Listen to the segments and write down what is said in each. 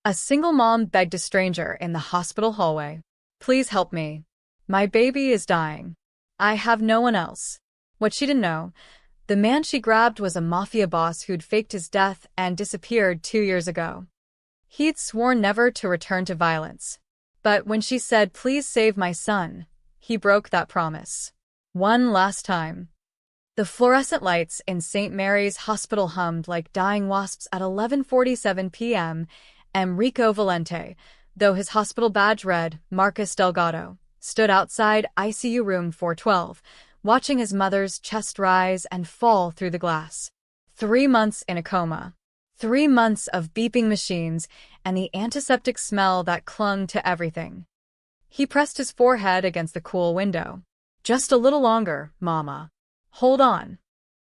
A single mom begged a stranger in the hospital hallway. Please help me. My baby is dying. I have no one else. What she didn't know, the man she grabbed was a mafia boss who'd faked his death and disappeared 2 years ago. He'd sworn never to return to violence. But when she said, "Please save my son," he broke that promise. One last time. The fluorescent lights in St. Mary's Hospital hummed like dying wasps at 11:47 p.m., and Rico Valente, though his hospital badge read Marcus Delgado, stood outside ICU room 412, watching his mother's chest rise and fall through the glass. 3 months in a coma. 3 months of beeping machines and the antiseptic smell that clung to everything. He pressed his forehead against the cool window. Just a little longer, Mama. Hold on.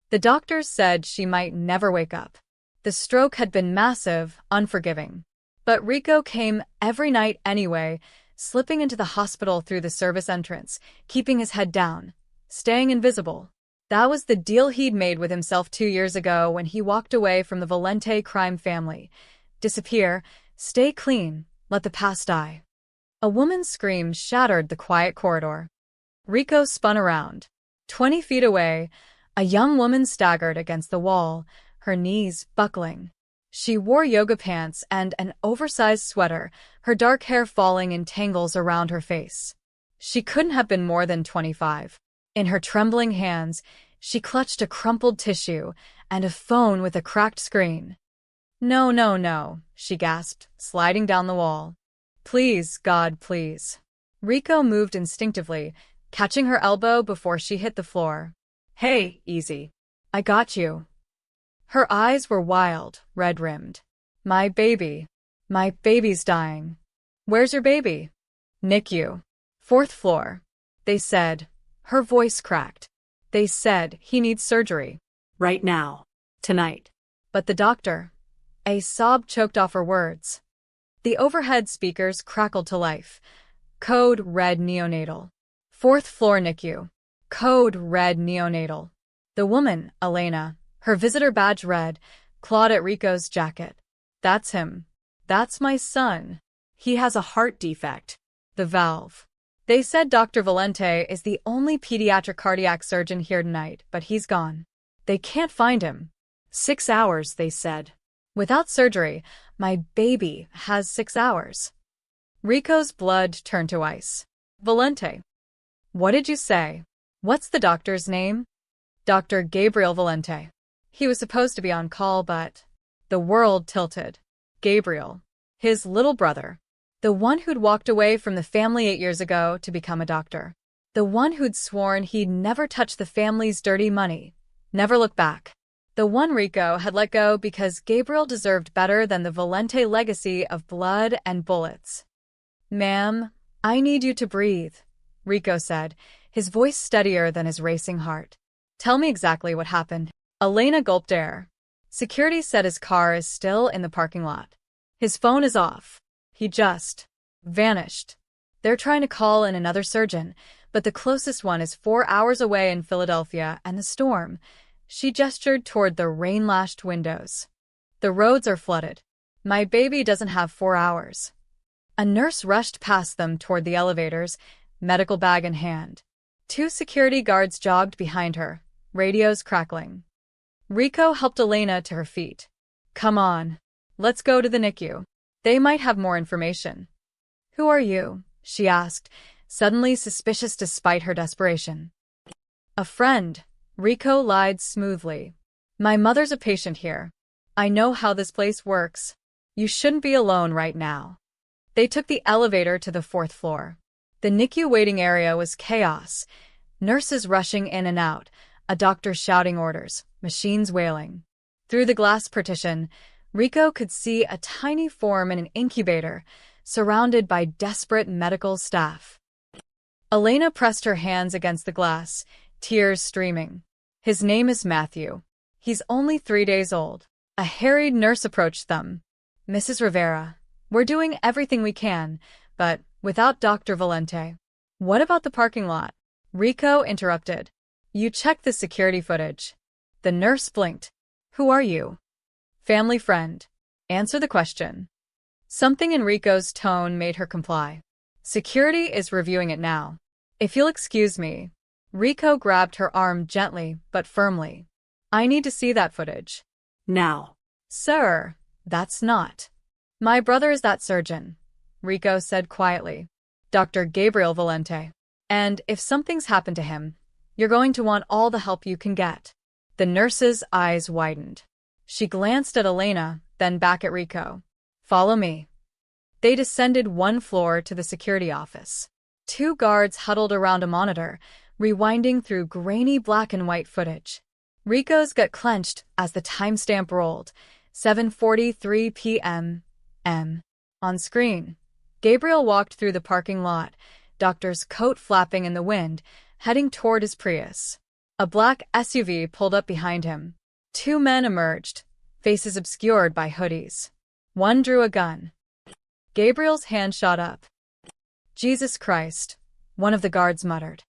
The doctors said she might never wake up. The stroke had been massive, unforgiving. But Rico came every night anyway, slipping into the hospital through the service entrance, keeping his head down, staying invisible. That was the deal he'd made with himself 2 years ago when he walked away from the Valente crime family. Disappear, stay clean, let the past die. A woman's scream shattered the quiet corridor. Rico spun around. 20 feet away, a young woman staggered against the wall, her knees buckling. She wore yoga pants and an oversized sweater, her dark hair falling in tangles around her face. She couldn't have been more than 25. In her trembling hands, she clutched a crumpled tissue and a phone with a cracked screen. "No, no, no," she gasped, sliding down the wall. "Please, God, please." Rico moved instinctively, catching her elbow before she hit the floor. "Hey, easy. I got you." Her eyes were wild, red-rimmed. My baby's dying." "Where's your baby?" "NICU. 4th floor. They said," her voice cracked. "They said he needs surgery. Right now. Tonight." But the doctor..." A sob choked off her words. The overhead speakers crackled to life. Code red neonatal. 4th floor NICU. Code red neonatal. The woman, Elena, her visitor badge red, clawed at Rico's jacket. "That's him. That's my son. He has a heart defect. The valve. They said Dr. Valente is the only pediatric cardiac surgeon here tonight, but he's gone. They can't find him. 6 hours, they said. Without surgery, my baby has 6 hours." Rico's blood turned to ice. "Valente. What did you say? What's the doctor's name?" "Dr. Gabriel Valente. He was supposed to be on call, but..." The world tilted. Gabriel. His little brother. The one who'd walked away from the family 8 years ago to become a doctor. The one who'd sworn he'd never touch the family's dirty money, never look back. The one Rico had let go because Gabriel deserved better than the Valente legacy of blood and bullets. "Ma'am, I need you to breathe," Rico said, his voice steadier than his racing heart. "Tell me exactly what happened." Elena gulped air. "Security said his car is still in the parking lot. His phone is off. He just vanished. They're trying to call in another surgeon, but the closest one is 4 hours away in Philadelphia, and the storm..." She gestured toward the rain-lashed windows. "The roads are flooded. My baby doesn't have 4 hours." A nurse rushed past them toward the elevators, medical bag in hand. 2 security guards jogged behind her, radios crackling. Rico helped Elena to her feet. "Come on. Let's go to the NICU. They might have more information." "Who are you?" she asked, suddenly suspicious despite her desperation. "A friend," Rico lied smoothly. "My mother's a patient here. I know how this place works. You shouldn't be alone right now." They took the elevator to the 4th floor. The NICU waiting area was chaos. Nurses rushing in and out, a doctor shouting orders, machines wailing. Through the glass partition, Rico could see a tiny form in an incubator, surrounded by desperate medical staff. Elena pressed her hands against the glass, tears streaming. "His name is Matthew. He's only 3 days old." A harried nurse approached them. "Mrs. Rivera, we're doing everything we can, but without Dr. Valente." "What about the parking lot?" Rico interrupted. "You checked the security footage." The nurse blinked. "Who are you?" "Family friend. Answer the question." Something in Rico's tone made her comply. Security is reviewing it now. If you'll excuse me. Rico grabbed her arm gently but firmly. I need to see that footage. Now. Sir, that's not. My brother is that surgeon, Rico said quietly. Dr. Gabriel Valente. And if something's happened to him, you're going to want all the help you can get. The nurse's eyes widened. She glanced at Elena, then back at Rico. Follow me. They descended one floor to the security office. Two guards huddled around a monitor, rewinding through grainy black and white footage. Rico's gut clenched as the timestamp rolled. 7:43 p.m. On screen, Gabriel walked through the parking lot, doctor's coat flapping in the wind, heading toward his Prius. A black SUV pulled up behind him. Two men emerged, faces obscured by hoodies. One drew a gun. Gabriel's hand shot up. Jesus Christ, one of the guards muttered.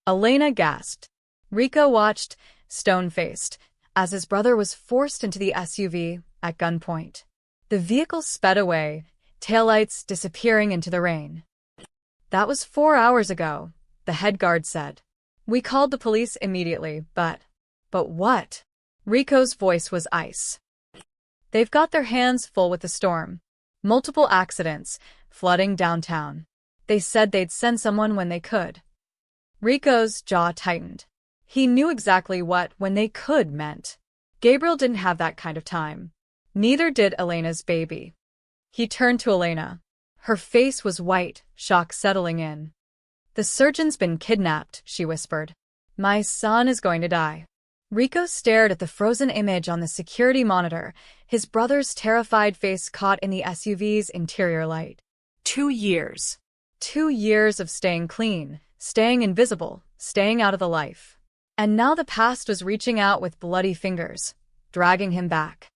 Elena gasped. Rico watched, stone-faced, as his brother was forced into the SUV at gunpoint. The vehicle sped away, taillights disappearing into the rain. That was 4 hours ago, the head guard said. We called the police immediately, but what? Rico's voice was ice. They've got their hands full with the storm. Multiple accidents, flooding downtown. They said they'd send someone when they could. Rico's jaw tightened. He knew exactly what "when they could" meant. Gabriel didn't have that kind of time. Neither did Elena's baby. He turned to Elena. Her face was white, shock settling in. The surgeon's been kidnapped, she whispered. My son is going to die. Rico stared at the frozen image on the security monitor, his brother's terrified face caught in the SUV's interior light. 2 years. 2 years of staying clean, staying invisible, staying out of the life. And now the past was reaching out with bloody fingers, dragging him back.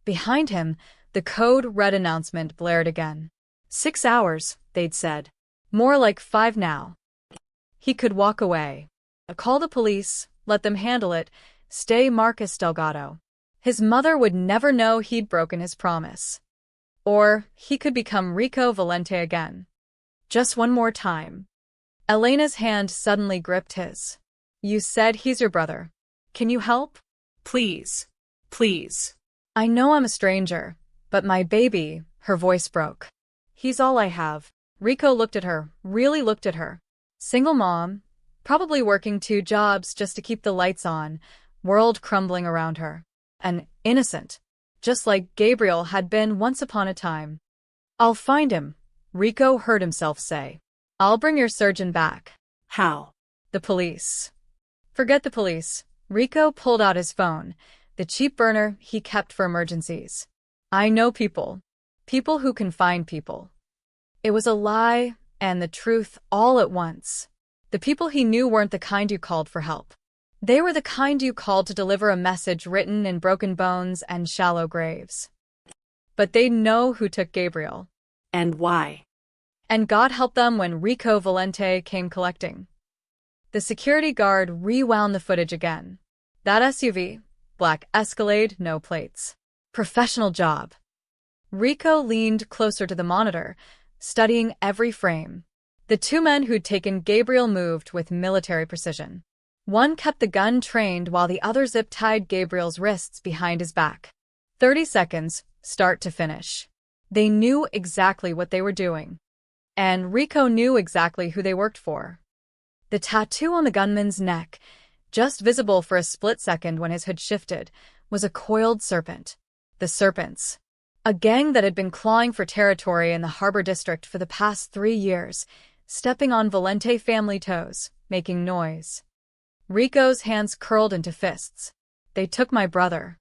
Behind him, the code red announcement blared again. 6 hours, they'd said. More like 5 now. He could walk away. Call the police, let them handle it, stay Marcus Delgado. His mother would never know he'd broken his promise. Or he could become Rico Valente again. Just one more time. Elena's hand suddenly gripped his. You said he's your brother. Can you help? Please. Please. I know I'm a stranger, but my baby, her voice broke. He's all I have. Rico looked at her, really looked at her. Single mom, probably working 2 jobs just to keep the lights on, world crumbling around her. And innocent, just like Gabriel had been once upon a time. I'll find him, Rico heard himself say. I'll bring your surgeon back. How? The police. Forget the police. Rico pulled out his phone, the cheap burner he kept for emergencies. I know people. People who can find people. It was a lie and the truth all at once. The people he knew weren't the kind you called for help. They were the kind you called to deliver a message written in broken bones and shallow graves. But they'd know who took Gabriel. And why? And God help them when Rico Valente came collecting. The security guard rewound the footage again. That SUV, black Escalade, no plates. Professional job. Rico leaned closer to the monitor, studying every frame. The 2 men who'd taken Gabriel moved with military precision. One kept the gun trained while the other zip-tied Gabriel's wrists behind his back. 30 seconds, start to finish. They knew exactly what they were doing. And Rico knew exactly who they worked for. The tattoo on the gunman's neck, just visible for a split second when his hood shifted, was a coiled serpent. The Serpents. A gang that had been clawing for territory in the Harbor District for the past 3 years, stepping on Valente family toes, making noise. Rico's hands curled into fists. They took my brother.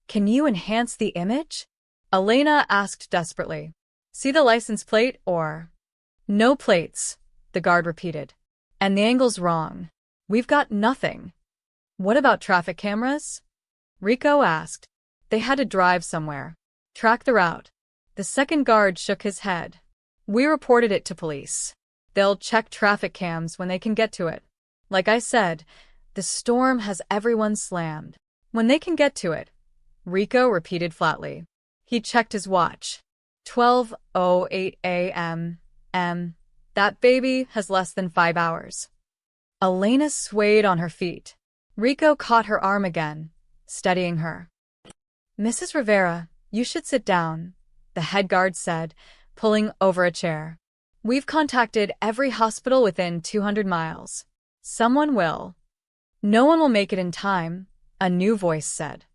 Can you enhance the image? Elena asked desperately. See the license plate or? No plates, the guard repeated. And the angle's wrong. We've got nothing. What about traffic cameras? Rico asked. They had to drive somewhere. Track the route. The second guard shook his head. We reported it to police. They'll check traffic cams when they can get to it. Like I said, the storm has everyone slammed. When they can get to it, Rico repeated flatly. He checked his watch. 12:08 a.m. That baby has less than 5 hours. Elena swayed on her feet. Rico caught her arm again, steadying her. Mrs. Rivera, you should sit down, the head guard said, pulling over a chair. We've contacted every hospital within 200 miles. Someone will. No one will make it in time, a new voice said.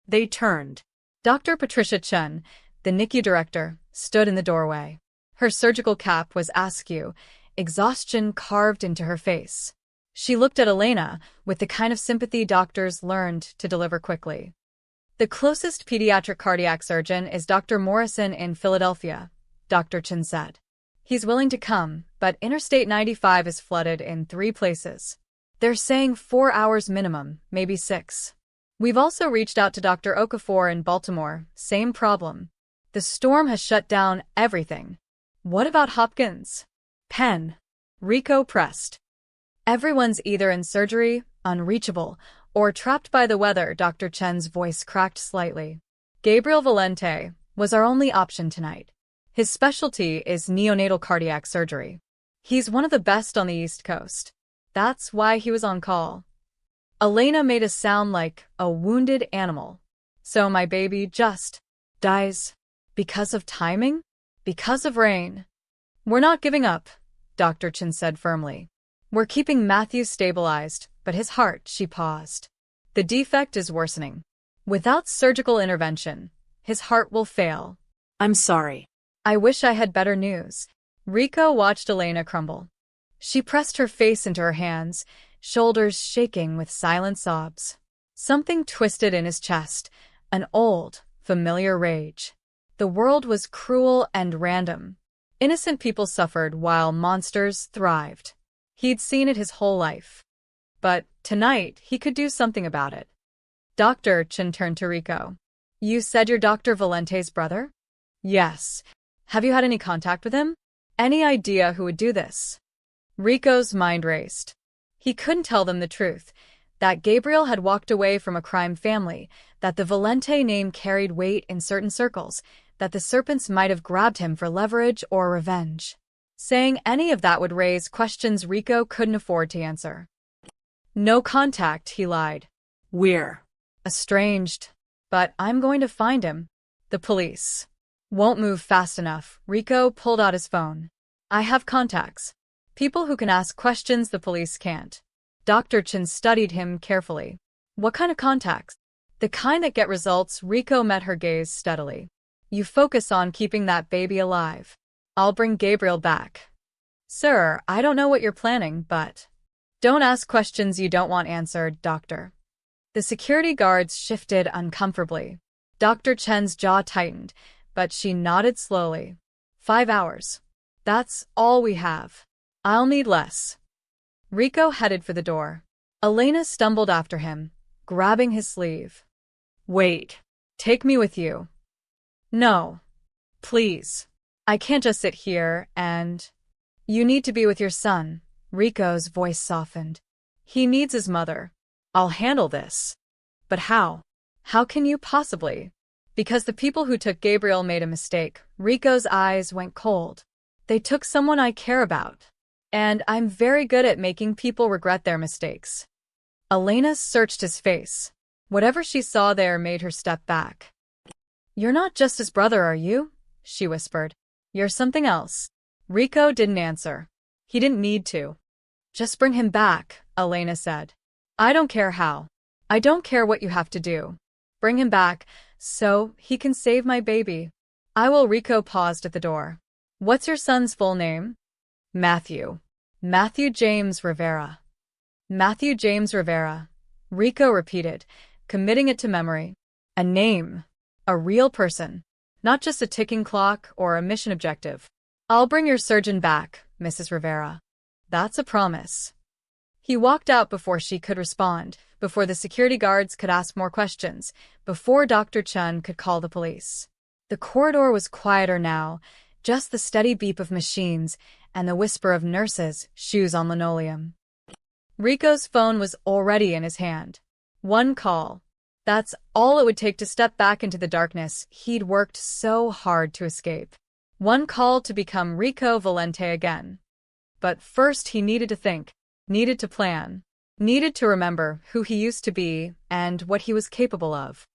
They turned. Dr. Patricia Chen, the NICU director, stood in the doorway. Her surgical cap was askew, exhaustion carved into her face. She looked at Elena with the kind of sympathy doctors learned to deliver quickly. The closest pediatric cardiac surgeon is Dr. Morrison in Philadelphia, Dr. Chen said. He's willing to come, but Interstate 95 is flooded in 3 places. They're saying 4 hours minimum, maybe 6. We've also reached out to Dr. Okafor in Baltimore, same problem. The storm has shut down everything. What about Hopkins? Penn. Rico pressed. Everyone's either in surgery, unreachable, or trapped by the weather. Dr. Chen's voice cracked slightly. Gabriel Valente was our only option tonight. His specialty is neonatal cardiac surgery. He's one of the best on the East Coast. That's why he was on call. Elena made a sound like a wounded animal. So my baby just dies because of timing? Because of rain? We're not giving up, Dr. Chen said firmly. We're keeping Matthew stabilized, but his heart, she paused. The defect is worsening. Without surgical intervention, his heart will fail. I'm sorry. I wish I had better news. Rico watched Elena crumble. She pressed her face into her hands, shoulders shaking with silent sobs. Something twisted in his chest, an old, familiar rage. The world was cruel and random. Innocent people suffered while monsters thrived. He'd seen it his whole life. But tonight, he could do something about it. Dr. Chen turned to Rico. You said you're Dr. Valente's brother? Yes. Have you had any contact with him? Any idea who would do this? Rico's mind raced. He couldn't tell them the truth, that Gabriel had walked away from a crime family, that the Valente name carried weight in certain circles, that the serpents might have grabbed him for leverage or revenge. Saying any of that would raise questions Rico couldn't afford to answer. No contact, he lied. We're estranged. But I'm going to find him. The police won't move fast enough. Rico pulled out his phone. I have contacts. People who can ask questions the police can't. Dr. Chen studied him carefully. What kind of contacts? The kind that get results. Rico met her gaze steadily. You focus on keeping that baby alive. I'll bring Gabriel back. Sir, I don't know what you're planning, but don't ask questions you don't want answered, Doctor. The security guards shifted uncomfortably. Dr. Chen's jaw tightened, but she nodded slowly. 5 hours. That's all we have. I'll need less. Rico headed for the door. Elena stumbled after him, grabbing his sleeve. Wait. Take me with you. No. Please. I can't just sit here and… You need to be with your son. Rico's voice softened. He needs his mother. I'll handle this. But how? How can you possibly? Because the people who took Gabriel made a mistake. Rico's eyes went cold. They took someone I care about. And I'm very good at making people regret their mistakes. Elena searched his face. Whatever she saw there made her step back. You're not just his brother, are you? She whispered. You're something else. Rico didn't answer. He didn't need to. Just bring him back, Elena said. I don't care how. I don't care what you have to do. Bring him back, so he can save my baby. I will. Rico paused at the door. What's your son's full name? Matthew. Matthew James Rivera. Matthew James Rivera. Rico repeated, committing it to memory. A name. A real person. Not just a ticking clock or a mission objective. I'll bring your surgeon back, Mrs. Rivera. That's a promise. He walked out before she could respond, before the security guards could ask more questions, before Dr. Chen could call the police. The corridor was quieter now, just the steady beep of machines and the whisper of nurses' shoes on linoleum. Rico's phone was already in his hand. One call. That's all it would take to step back into the darkness he'd worked so hard to escape. One call to become Rico Valente again. But first he needed to think, needed to plan, needed to remember who he used to be and what he was capable of.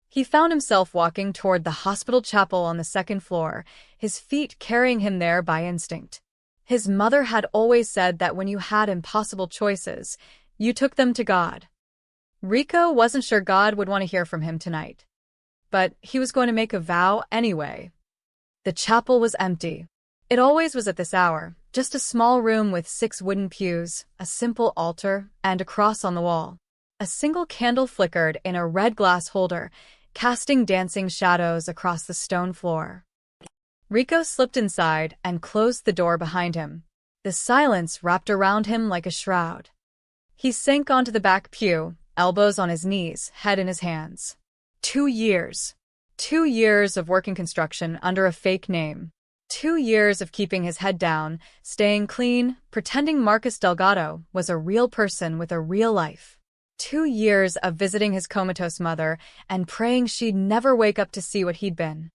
He found himself walking toward the hospital chapel on the second floor, his feet carrying him there by instinct. His mother had always said that when you had impossible choices, you took them to God. Rico wasn't sure God would want to hear from him tonight. But he was going to make a vow anyway. The chapel was empty. It always was at this hour, just a small room with 6 wooden pews, a simple altar, and a cross on the wall. A single candle flickered in a red glass holder, casting dancing shadows across the stone floor. Rico slipped inside and closed the door behind him. The silence wrapped around him like a shroud. He sank onto the back pew, elbows on his knees, head in his hands. 2 years. 2 years of working construction under a fake name. 2 years of keeping his head down, staying clean, pretending Marcus Delgado was a real person with a real life. 2 years of visiting his comatose mother and praying she'd never wake up to see what he'd been.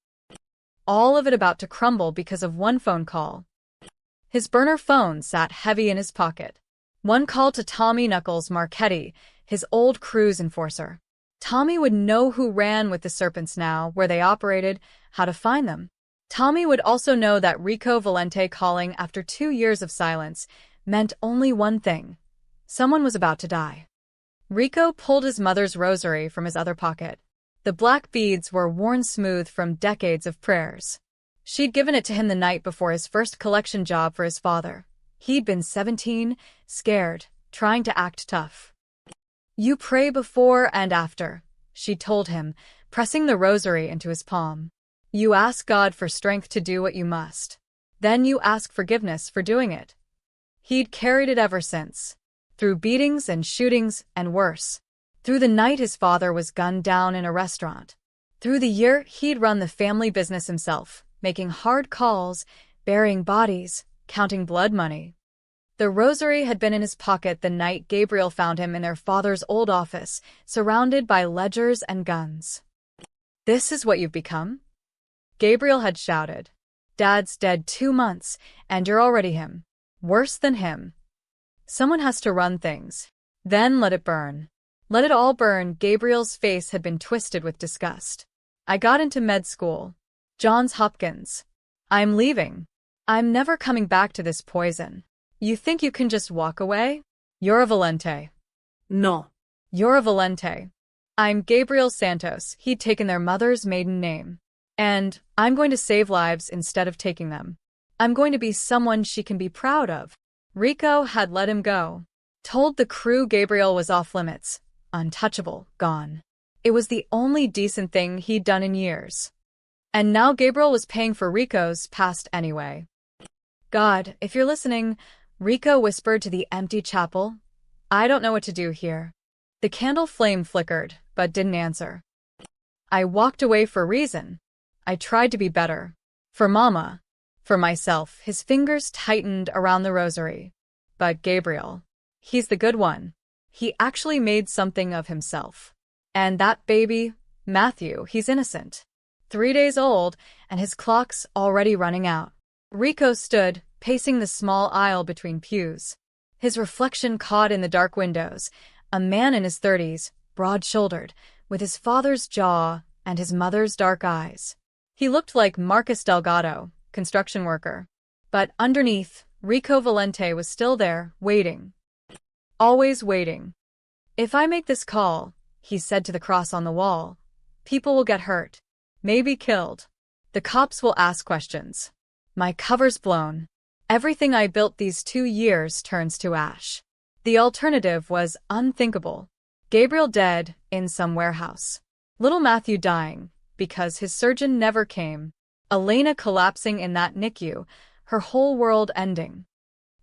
All of it about to crumble because of one phone call. His burner phone sat heavy in his pocket. One call to Tommy Knuckles Marchetti, his old cruise enforcer. Tommy would know who ran with the Serpents now, where they operated, how to find them. Tommy would also know that Rico Valente calling after 2 years of silence meant only one thing. Someone was about to die. Rico pulled his mother's rosary from his other pocket. The black beads were worn smooth from decades of prayers. She'd given it to him the night before his first collection job for his father. He'd been 17, scared, trying to act tough. "You pray before and after," she told him, pressing the rosary into his palm. "You ask God for strength to do what you must. Then you ask forgiveness for doing it." He'd carried it ever since. Through beatings and shootings and worse. Through the night his father was gunned down in a restaurant. Through the year he'd run the family business himself, making hard calls, burying bodies, counting blood money. The rosary had been in his pocket the night Gabriel found him in their father's old office, surrounded by ledgers and guns. "This is what you've become?" Gabriel had shouted. "Dad's dead 2 months, and you're already him. Worse than him. Someone has to run things. Then let it burn." Let it all burn. Gabriel's face had been twisted with disgust. "I got into med school. Johns Hopkins. I'm leaving. I'm never coming back to this poison. You think you can just walk away? You're a Valente." No. "You're a Valente. I'm Gabriel Santos." He'd taken their mother's maiden name. "And I'm going to save lives instead of taking them. I'm going to be someone she can be proud of." Rico had let him go. Told the crew Gabriel was off limits, untouchable, gone. It was the only decent thing he'd done in years. And now Gabriel was paying for Rico's past anyway. "God, if you're listening," Rico whispered to the empty chapel, "I don't know what to do here." The candle flame flickered, but didn't answer. "I walked away for a reason. I tried to be better. For Mama. For myself." His fingers tightened around the rosary. "But Gabriel. He's the good one. He actually made something of himself. And that baby, Matthew, he's innocent. 3 days old, and his clock's already running out." Rico stood, pacing the small aisle between pews. His reflection caught in the dark windows, a man in his 30s, broad-shouldered, with his father's jaw and his mother's dark eyes. He looked like Marcus Delgado, construction worker. But underneath, Rico Valente was still there, waiting. Always waiting. "If I make this call," he said to the cross on the wall, "people will get hurt. Maybe killed. The cops will ask questions. My cover's blown. Everything I built these 2 years turns to ash." The alternative was unthinkable. Gabriel dead in some warehouse. Little Matthew dying because his surgeon never came. Elena collapsing in that NICU, her whole world ending.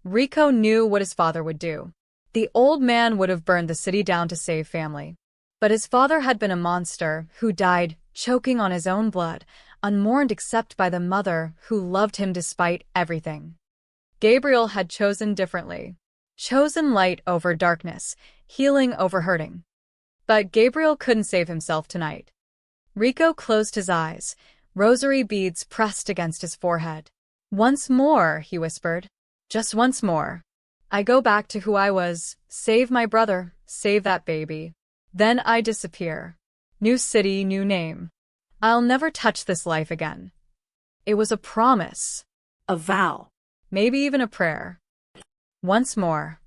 Rico knew what his father would do. The old man would have burned the city down to save family. But his father had been a monster who died choking on his own blood, unmourned except by the mother who loved him despite everything. Gabriel had chosen differently. Chosen light over darkness, healing over hurting. But Gabriel couldn't save himself tonight. Rico closed his eyes, rosary beads pressed against his forehead. Once more, he whispered. Just once more. I go back to who I was. Save my brother. Save that baby. Then I disappear. New city, new name. I'll never touch this life again. It was a promise. A vow. Maybe even a prayer. Once more.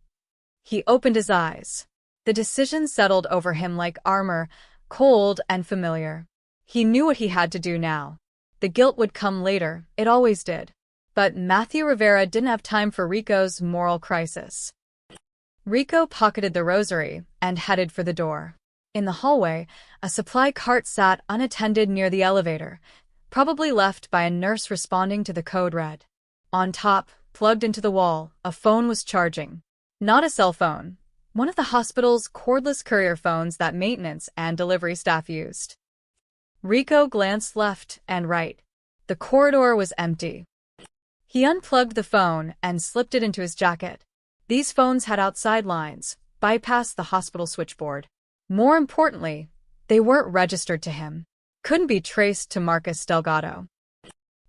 He opened his eyes. The decision settled over him like armor, cold and familiar. He knew what he had to do now. The guilt would come later, it always did. But Matthew Rivera didn't have time for Rico's moral crisis. Rico pocketed the rosary and headed for the door. In the hallway, a supply cart sat unattended near the elevator, probably left by a nurse responding to the code red. On top, plugged into the wall, a phone was charging. Not a cell phone. One of the hospital's cordless courier phones that maintenance and delivery staff used. Rico glanced left and right. The corridor was empty. He unplugged the phone and slipped it into his jacket. These phones had outside lines, bypassed the hospital switchboard. More importantly, they weren't registered to him. Couldn't be traced to Marcus Delgado.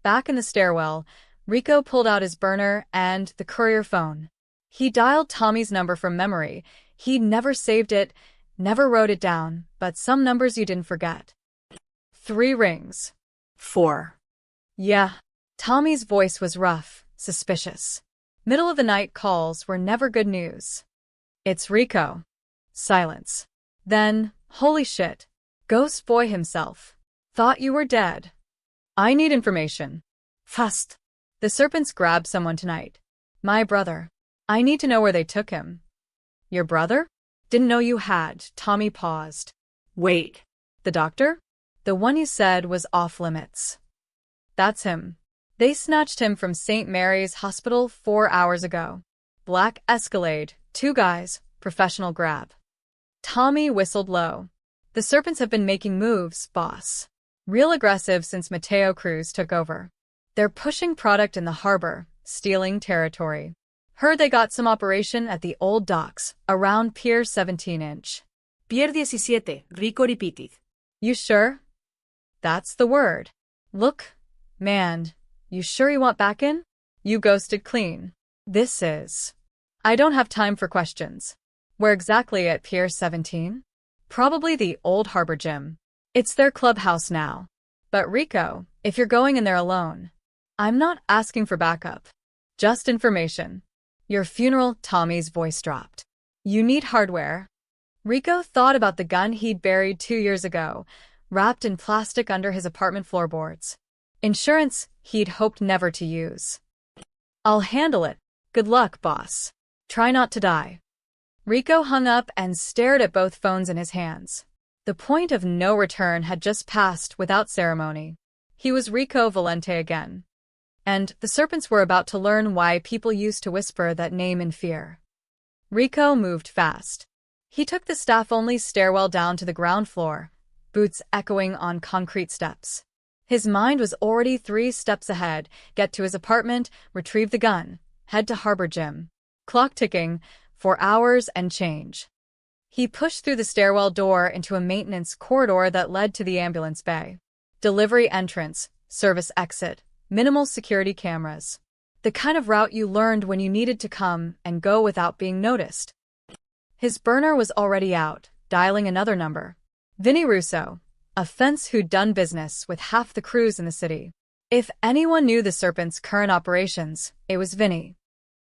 Back in the stairwell, Rico pulled out his burner and the courier phone. He dialed Tommy's number from memory. He'd never saved it, never wrote it down, but some numbers you didn't forget. 3 rings. 4. Yeah. Tommy's voice was rough, suspicious. Middle-of-the-night calls were never good news. It's Rico. Silence. Then, holy shit. Ghost Boy himself. Thought you were dead. I need information. Fast. The serpents grabbed someone tonight. My brother. I need to know where they took him. Your brother? Didn't know you had. Tommy paused. Wait. The doctor? The one you said was off limits. That's him. They snatched him from St. Mary's Hospital 4 hours ago. Black Escalade, 2 guys, professional grab. Tommy whistled low. The serpents have been making moves, boss. Real aggressive since Mateo Cruz took over. They're pushing product in the harbor, stealing territory. Heard they got some operation at the old docks, around Pier 17-inch. Pier 17, Rico repeated. You sure? That's the word. Look, man, you sure you want back in? You ghosted clean. This is. I don't have time for questions. Where exactly at Pier 17? Probably the old harbor gym. It's their clubhouse now. But Rico, if you're going in there alone, I'm not asking for backup. Just information. Your funeral, Tommy's voice dropped. You need hardware. Rico thought about the gun he'd buried 2 years ago, wrapped in plastic under his apartment floorboards. Insurance he'd hoped never to use. I'll handle it. Good luck, boss. Try not to die. Rico hung up and stared at both phones in his hands. The point of no return had just passed without ceremony. He was Rico Valente again. And the serpents were about to learn why people used to whisper that name in fear. Rico moved fast. He took the staff-only stairwell down to the ground floor, boots echoing on concrete steps. His mind was already 3 steps ahead. Get to his apartment, retrieve the gun, head to Harbor Gym. Clock ticking, 4 hours and change. He pushed through the stairwell door into a maintenance corridor that led to the ambulance bay. Delivery entrance, service exit, minimal security cameras. The kind of route you learned when you needed to come and go without being noticed. His burner was already out, dialing another number. Vinny Russo, a fence who'd done business with half the crews in the city. If anyone knew the serpent's current operations, it was Vinny.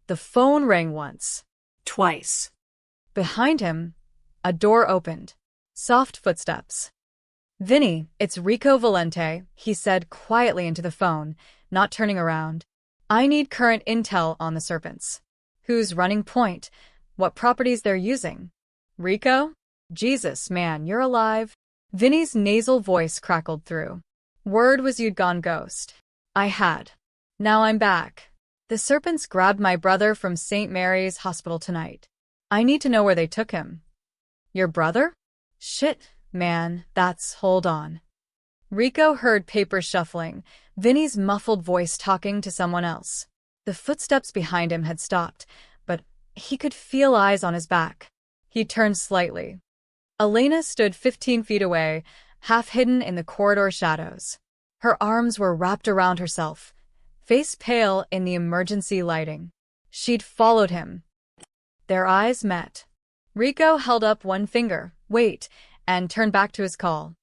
The phone rang once. Twice. Behind him, a door opened. Soft footsteps. Vinny, it's Rico Valente, he said quietly into the phone, not turning around. I need current intel on the serpents. Who's running point? What properties they're using? Rico? Jesus, man, you're alive. Vinny's nasal voice crackled through. Word was you'd gone ghost. I had. Now I'm back. The serpents grabbed my brother from St. Mary's Hospital tonight. I need to know where they took him. Your brother? Shit, man, hold on. Rico heard papers shuffling, Vinny's muffled voice talking to someone else. The footsteps behind him had stopped, but he could feel eyes on his back. He turned slightly. Elena stood 15 feet away, half hidden in the corridor shadows. Her arms were wrapped around herself, face pale in the emergency lighting. She'd followed him. Their eyes met. Rico held up one finger, wait, and turned back to his call.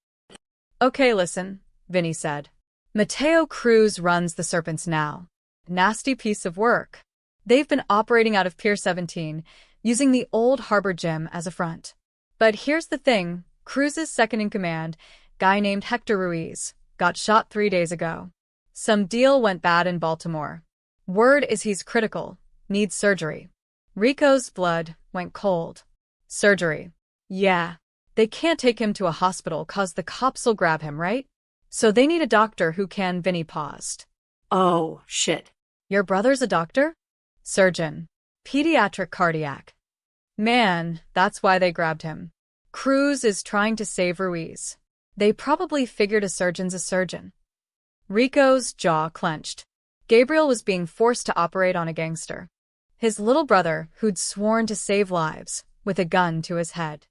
Okay, listen, Vinny said. Mateo Cruz runs the Serpents now. Nasty piece of work. They've been operating out of Pier 17, using the old harbor gym as a front. But here's the thing, Cruz's second-in-command, guy named Hector Ruiz, got shot 3 days ago. Some deal went bad in Baltimore. Word is he's critical, needs surgery. Rico's blood went cold. Surgery. Yeah. They can't take him to a hospital 'cause the cops'll grab him, right? So they need a doctor who can. Vinny paused. Oh, shit. Your brother's a doctor? Surgeon. Pediatric cardiac. Man, that's why they grabbed him. Cruz is trying to save Ruiz. They probably figured a surgeon's a surgeon. Rico's jaw clenched. Gabriel was being forced to operate on a gangster. His little brother, who'd sworn to save lives, with a gun to his head.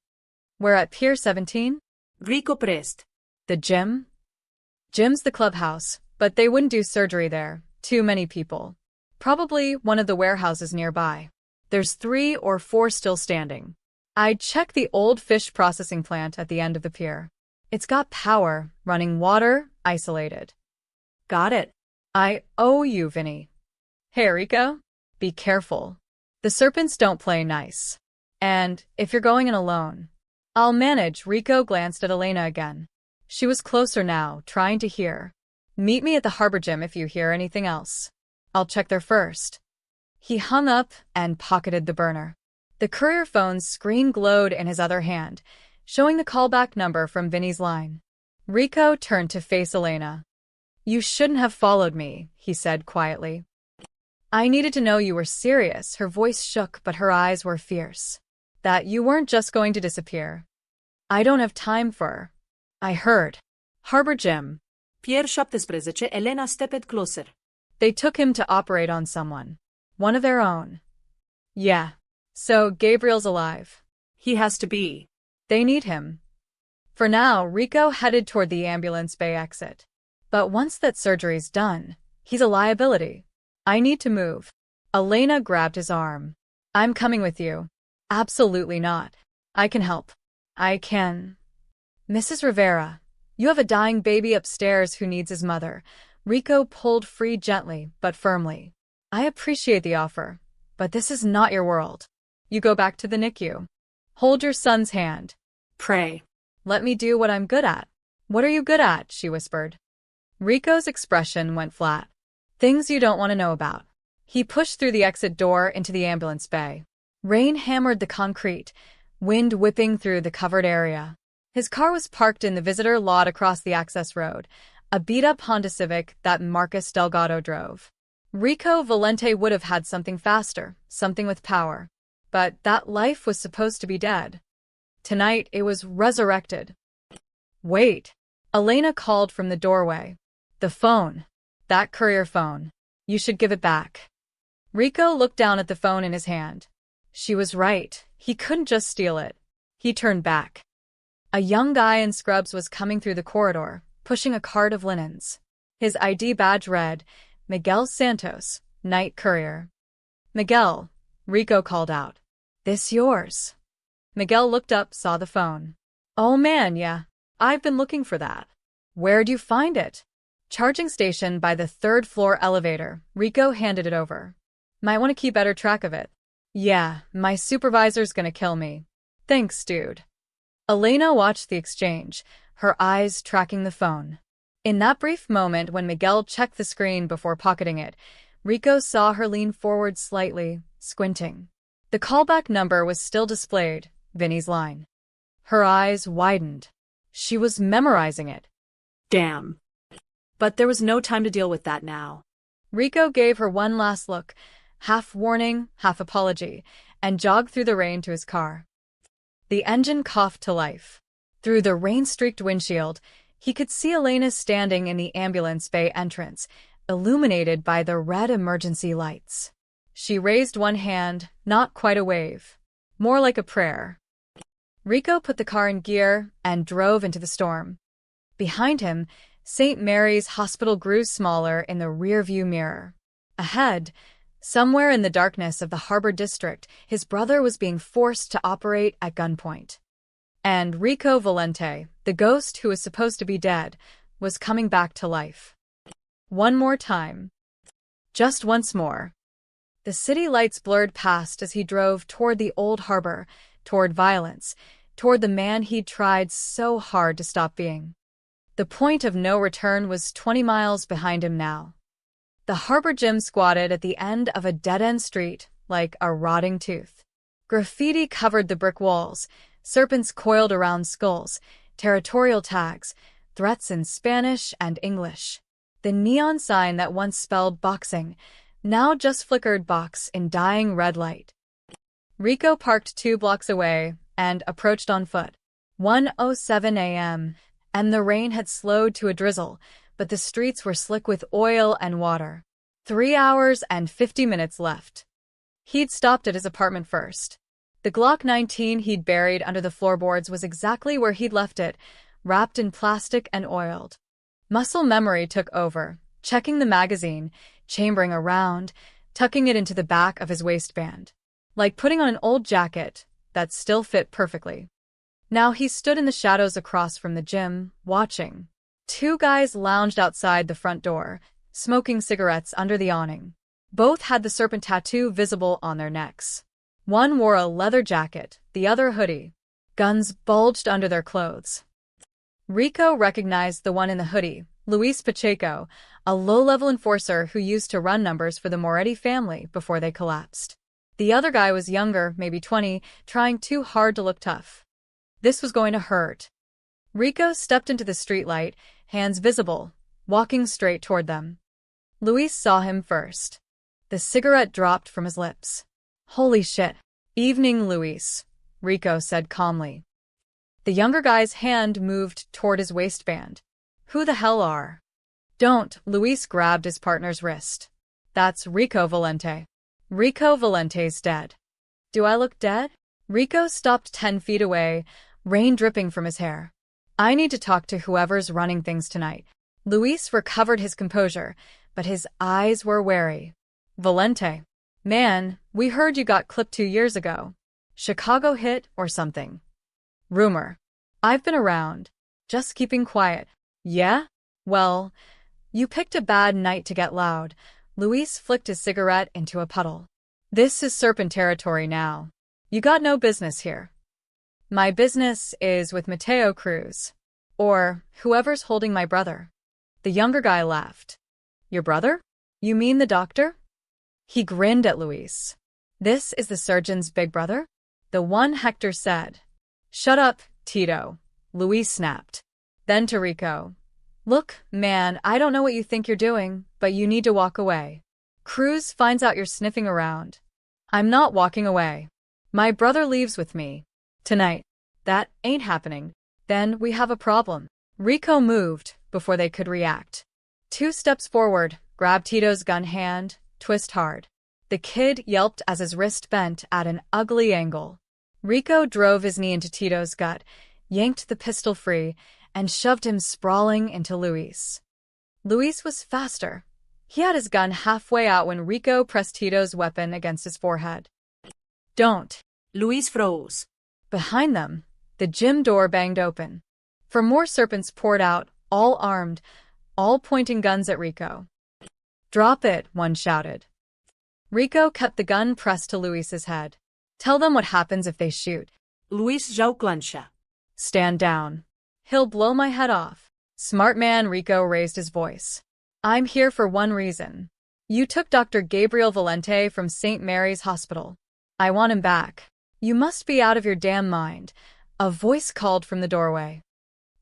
We're at Pier 17? Rico Prest. The gym? Gym's the clubhouse, but they wouldn't do surgery there. Too many people. Probably one of the warehouses nearby. There's 3 or 4 still standing. I'd check the old fish processing plant at the end of the pier. It's got power, running water, isolated. Got it. I owe you, Vinny. Hey, Rico? Be careful. The Serpents don't play nice. And if you're going in alone, I'll manage. Rico glanced at Elena again. She was closer now, trying to hear. Meet me at the harbor gym if you hear anything else. I'll check there first. He hung up and pocketed the burner. The courier phone's screen glowed in his other hand, showing the callback number from Vinny's line. Rico turned to face Elena. You shouldn't have followed me, he said quietly. I needed to know you were serious. Her voice shook, but her eyes were fierce. That you weren't just going to disappear. I don't have time for... I heard. Harbor gym. Pier 17, Elena stepped closer. They took him to operate on someone. One of their own. Yeah. So Gabriel's alive. He has to be. They need him. For now, Rico headed toward the ambulance bay exit. But once that surgery's done, he's a liability. I need to move. Elena grabbed his arm. I'm coming with you. Absolutely not. I can help. I can. Mrs. Rivera, you have a dying baby upstairs who needs his mother. Rico pulled free gently, but firmly. I appreciate the offer, but this is not your world. You go back to the NICU. Hold your son's hand. Pray. Let me do what I'm good at. What are you good at? She whispered. Rico's expression went flat. Things you don't want to know about. He pushed through the exit door into the ambulance bay. Rain hammered the concrete, wind whipping through the covered area. His car was parked in the visitor lot across the access road, a beat-up Honda Civic that Marcus Delgado drove. Rico Valente would have had something faster, something with power. But that life was supposed to be dead. Tonight it was resurrected. Wait. Elena called from the doorway. The phone. That courier phone. You should give it back. Rico looked down at the phone in his hand. She was right. He couldn't just steal it. He turned back. A young guy in scrubs was coming through the corridor, pushing a cart of linens. His ID badge read, Miguel Santos, night courier. Miguel, Rico called out. This yours? Miguel looked up, saw the phone. Oh man, yeah. I've been looking for that. Where'd you find it? Charging station by the 3rd floor elevator. Rico handed it over. Might want to keep better track of it. Yeah, my supervisor's gonna kill me. Thanks, dude. Elena watched the exchange, her eyes tracking the phone. In that brief moment when Miguel checked the screen before pocketing it, Rico saw her lean forward slightly, squinting. The callback number was still displayed, Vinny's line. Her eyes widened. She was memorizing it. Damn. But there was no time to deal with that now. Rico gave her one last look, half warning, half apology, and jogged through the rain to his car. The engine coughed to life. Through the rain-streaked windshield, he could see Elena standing in the ambulance bay entrance, illuminated by the red emergency lights. She raised one hand, not quite a wave. More like a prayer. Rico put the car in gear and drove into the storm. Behind him, St. Mary's Hospital grew smaller in the rearview mirror. Ahead, somewhere in the darkness of the Harbor District, his brother was being forced to operate at gunpoint. And Rico Valente, the ghost who was supposed to be dead, was coming back to life. One more time. Just once more. The city lights blurred past as he drove toward the old harbor, toward violence, toward the man he'd tried so hard to stop being. The point of no return was 20 miles behind him now. The harbor gym squatted at the end of a dead-end street, like a rotting tooth. Graffiti covered the brick walls, serpents coiled around skulls, territorial tags, threats in Spanish and English. The neon sign that once spelled boxing now just flickered box in dying red light. Rico parked 2 blocks away and approached on foot. 1:07 a.m., and the rain had slowed to a drizzle, but the streets were slick with oil and water. 3 hours and 50 minutes left. He'd stopped at his apartment first. The Glock 19 he'd buried under the floorboards was exactly where he'd left it, wrapped in plastic and oiled. Muscle memory took over, checking the magazine, chambering around, tucking it into the back of his waistband. Like putting on an old jacket that still fit perfectly. Now he stood in the shadows across from the gym, watching. 2 guys lounged outside the front door, smoking cigarettes under the awning. Both had the serpent tattoo visible on their necks. One wore a leather jacket, the other a hoodie. Guns bulged under their clothes. Rico recognized the one in the hoodie, Luis Pacheco, a low-level enforcer who used to run numbers for the Moretti family before they collapsed. The other guy was younger, maybe 20, trying too hard to look tough. This was going to hurt. Rico stepped into the streetlight, hands visible, walking straight toward them. Luis saw him first. The cigarette dropped from his lips. Holy shit. Evening, Luis, Rico said calmly. The younger guy's hand moved toward his waistband. Who the hell are? Don't, Luis grabbed his partner's wrist. That's Rico Valente. Rico Valente's dead. Do I look dead? Rico stopped 10 feet away, rain dripping from his hair. I need to talk to whoever's running things tonight. Luis recovered his composure, but his eyes were wary. Valente. Man, we heard you got clipped 2 years ago. Chicago hit or something. Rumor. I've been around. Just keeping quiet. Yeah? Well, you picked a bad night to get loud. Luis flicked his cigarette into a puddle. This is serpent territory now. You got no business here. My business is with Mateo Cruz. Or whoever's holding my brother. The younger guy laughed. Your brother? You mean the doctor? He grinned at Luis. This is the surgeon's big brother? The one Hector said. Shut up, Tito, Luis snapped. Then to Rico. Look, man, I don't know what you think you're doing, but you need to walk away. Cruz finds out you're sniffing around. I'm not walking away. My brother leaves with me. Tonight. That ain't happening. Then we have a problem. Rico moved before they could react. 2 steps forward, grabbed Tito's gun hand, twist hard. The kid yelped as his wrist bent at an ugly angle. Rico drove his knee into Tito's gut, yanked the pistol free, and shoved him sprawling into Luis. Luis was faster. He had his gun halfway out when Rico pressed Tito's weapon against his forehead. Don't. Luis froze. Behind them, the gym door banged open. For more serpents poured out, all armed, all pointing guns at Rico. Drop it, one shouted. Rico kept the gun pressed to Luis's head. Tell them what happens if they shoot. Luis já o clancha. Stand down. He'll blow my head off. Smart man, Rico raised his voice. I'm here for one reason. You took Dr. Gabriel Valente from St. Mary's Hospital. I want him back. You must be out of your damn mind. A voice called from the doorway.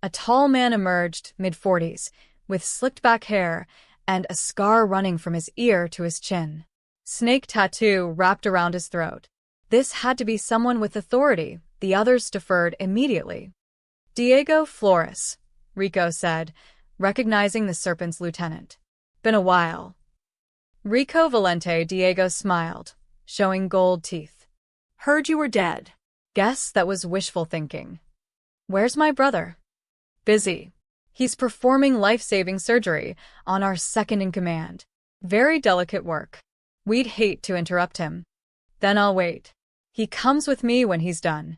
A tall man emerged, mid-40s, with slicked-back hair and a scar running from his ear to his chin. Snake tattoo wrapped around his throat. This had to be someone with authority. The others deferred immediately. Diego Flores, Rico said, recognizing the serpent's lieutenant. Been a while. Rico Valente. Diego smiled, showing gold teeth. Heard you were dead. Guess that was wishful thinking. Where's my brother? Busy. He's performing life-saving surgery on our second-in-command. Very delicate work. We'd hate to interrupt him. Then I'll wait. He comes with me when he's done.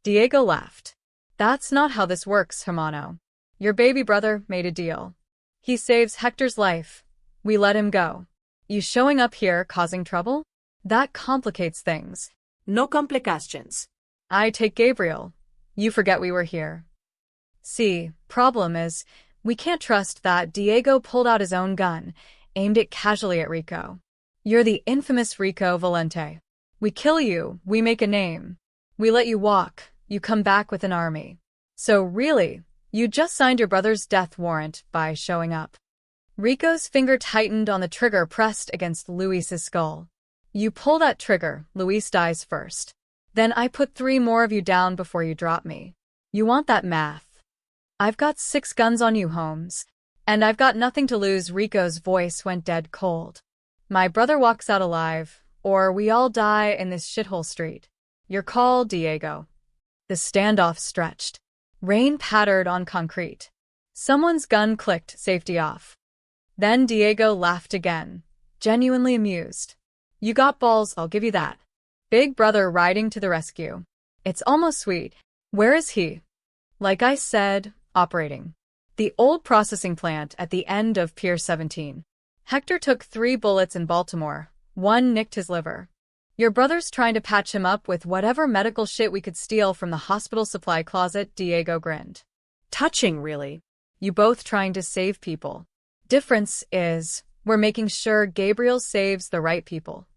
Diego laughed. That's not how this works, Hermano. Your baby brother made a deal. He saves Hector's life. We let him go. You showing up here causing trouble? That complicates things. No complications. I take Gabriel. You forget we were here. See, problem is, we can't trust that Diego pulled out his own gun, aimed it casually at Rico. You're the infamous Rico Valente. We kill you, we make a name. We let you walk, you come back with an army. So really, you just signed your brother's death warrant by showing up. Rico's finger tightened on the trigger pressed against Luis's skull. You pull that trigger, Luis dies first. Then I put 3 more of you down before you drop me. You want that math? I've got 6 guns on you, Holmes. And I've got nothing to lose. Rico's voice went dead cold. My brother walks out alive, or we all die in this shithole street. Your call, Diego. The standoff stretched. Rain pattered on concrete. Someone's gun clicked, safety off. Then Diego laughed again, genuinely amused. You got balls, I'll give you that. Big brother riding to the rescue. It's almost sweet. Where is he? Like I said, operating. The old processing plant at the end of Pier 17. Hector took 3 bullets in Baltimore. 1 nicked his liver. Your brother's trying to patch him up with whatever medical shit we could steal from the hospital supply closet, Diego grinned. Touching, really. You both trying to save people. Difference is, we're making sure Gabriel saves the right people.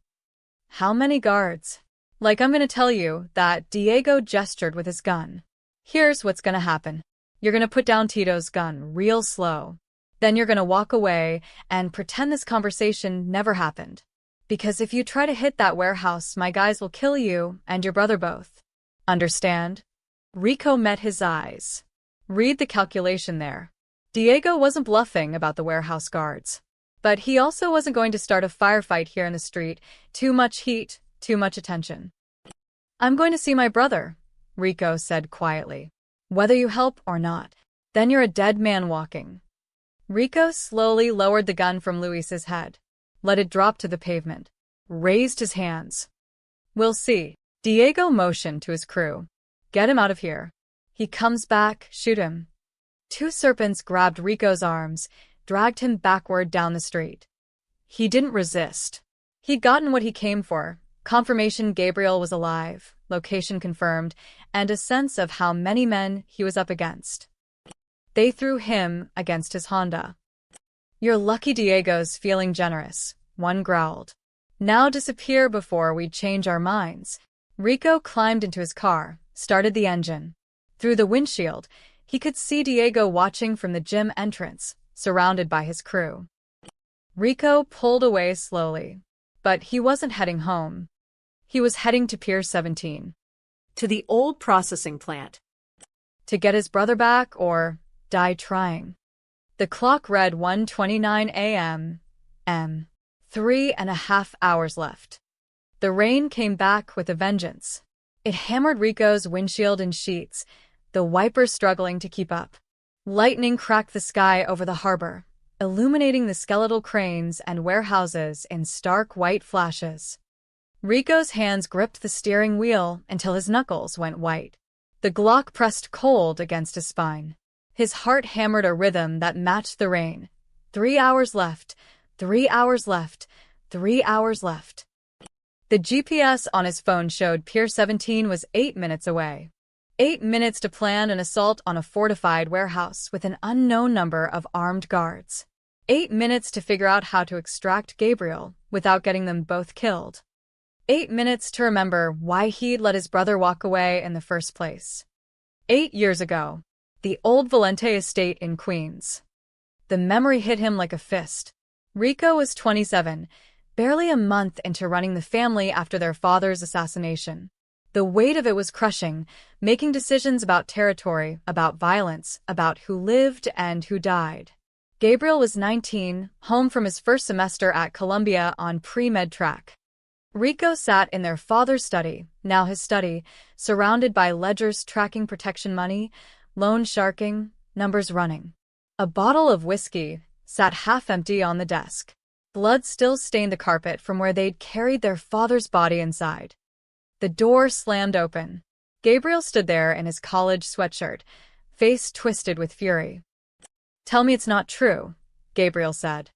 How many guards? Like I'm gonna tell you that Diego gestured with his gun. Here's what's gonna happen. You're gonna put down Tito's gun real slow. Then you're gonna walk away and pretend this conversation never happened. Because if you try to hit that warehouse, my guys will kill you and your brother both. Understand? Rico met his eyes. Read the calculation there. Diego wasn't bluffing about the warehouse guards. But he also wasn't going to start a firefight here in the street. Too much heat, too much attention. I'm going to see my brother, Rico said quietly. Whether you help or not, then you're a dead man walking. Rico slowly lowered the gun from Luis's head, let it drop to the pavement, raised his hands. We'll see. Diego motioned to his crew. Get him out of here. He comes back, shoot him. 2 serpents grabbed Rico's arms, dragged him backward down the street. He didn't resist. He'd gotten what he came for, confirmation Gabriel was alive, location confirmed, and a sense of how many men he was up against. They threw him against his Honda. You're lucky Diego's feeling generous, one growled. Now disappear before we change our minds. Rico climbed into his car, started the engine. Through the windshield, he could see Diego watching from the gym entrance, surrounded by his crew. Rico pulled away slowly. But he wasn't heading home. He was heading to Pier 17. To the old processing plant. To get his brother back or die trying. The clock read 1:29 a.m. 3.5 hours left. The rain came back with a vengeance. It hammered Rico's windshield in sheets, the wipers struggling to keep up. Lightning cracked the sky over the harbor, illuminating the skeletal cranes and warehouses in stark white flashes. Rico's hands gripped the steering wheel until his knuckles went white. The Glock pressed cold against his spine. His heart hammered a rhythm that matched the rain. 3 hours left, 3 hours left, 3 hours left. The GPS on his phone showed Pier 17 was 8 minutes away. 8 minutes to plan an assault on a fortified warehouse with an unknown number of armed guards. 8 minutes to figure out how to extract Gabriel without getting them both killed. 8 minutes to remember why he'd let his brother walk away in the first place. 8 years ago, the old Valente estate in Queens. The memory hit him like a fist. Rico was 27, barely a month into running the family after their father's assassination. The weight of it was crushing, making decisions about territory, about violence, about who lived and who died. Gabriel was 19, home from his first semester at Columbia on pre-med track. Rico sat in their father's study, now his study, surrounded by ledgers tracking protection money, loan sharking, numbers running. A bottle of whiskey sat half-empty on the desk. Blood still stained the carpet from where they'd carried their father's body inside. The door slammed open. Gabriel stood there in his college sweatshirt, face twisted with fury. "Tell me it's not true," Gabriel said.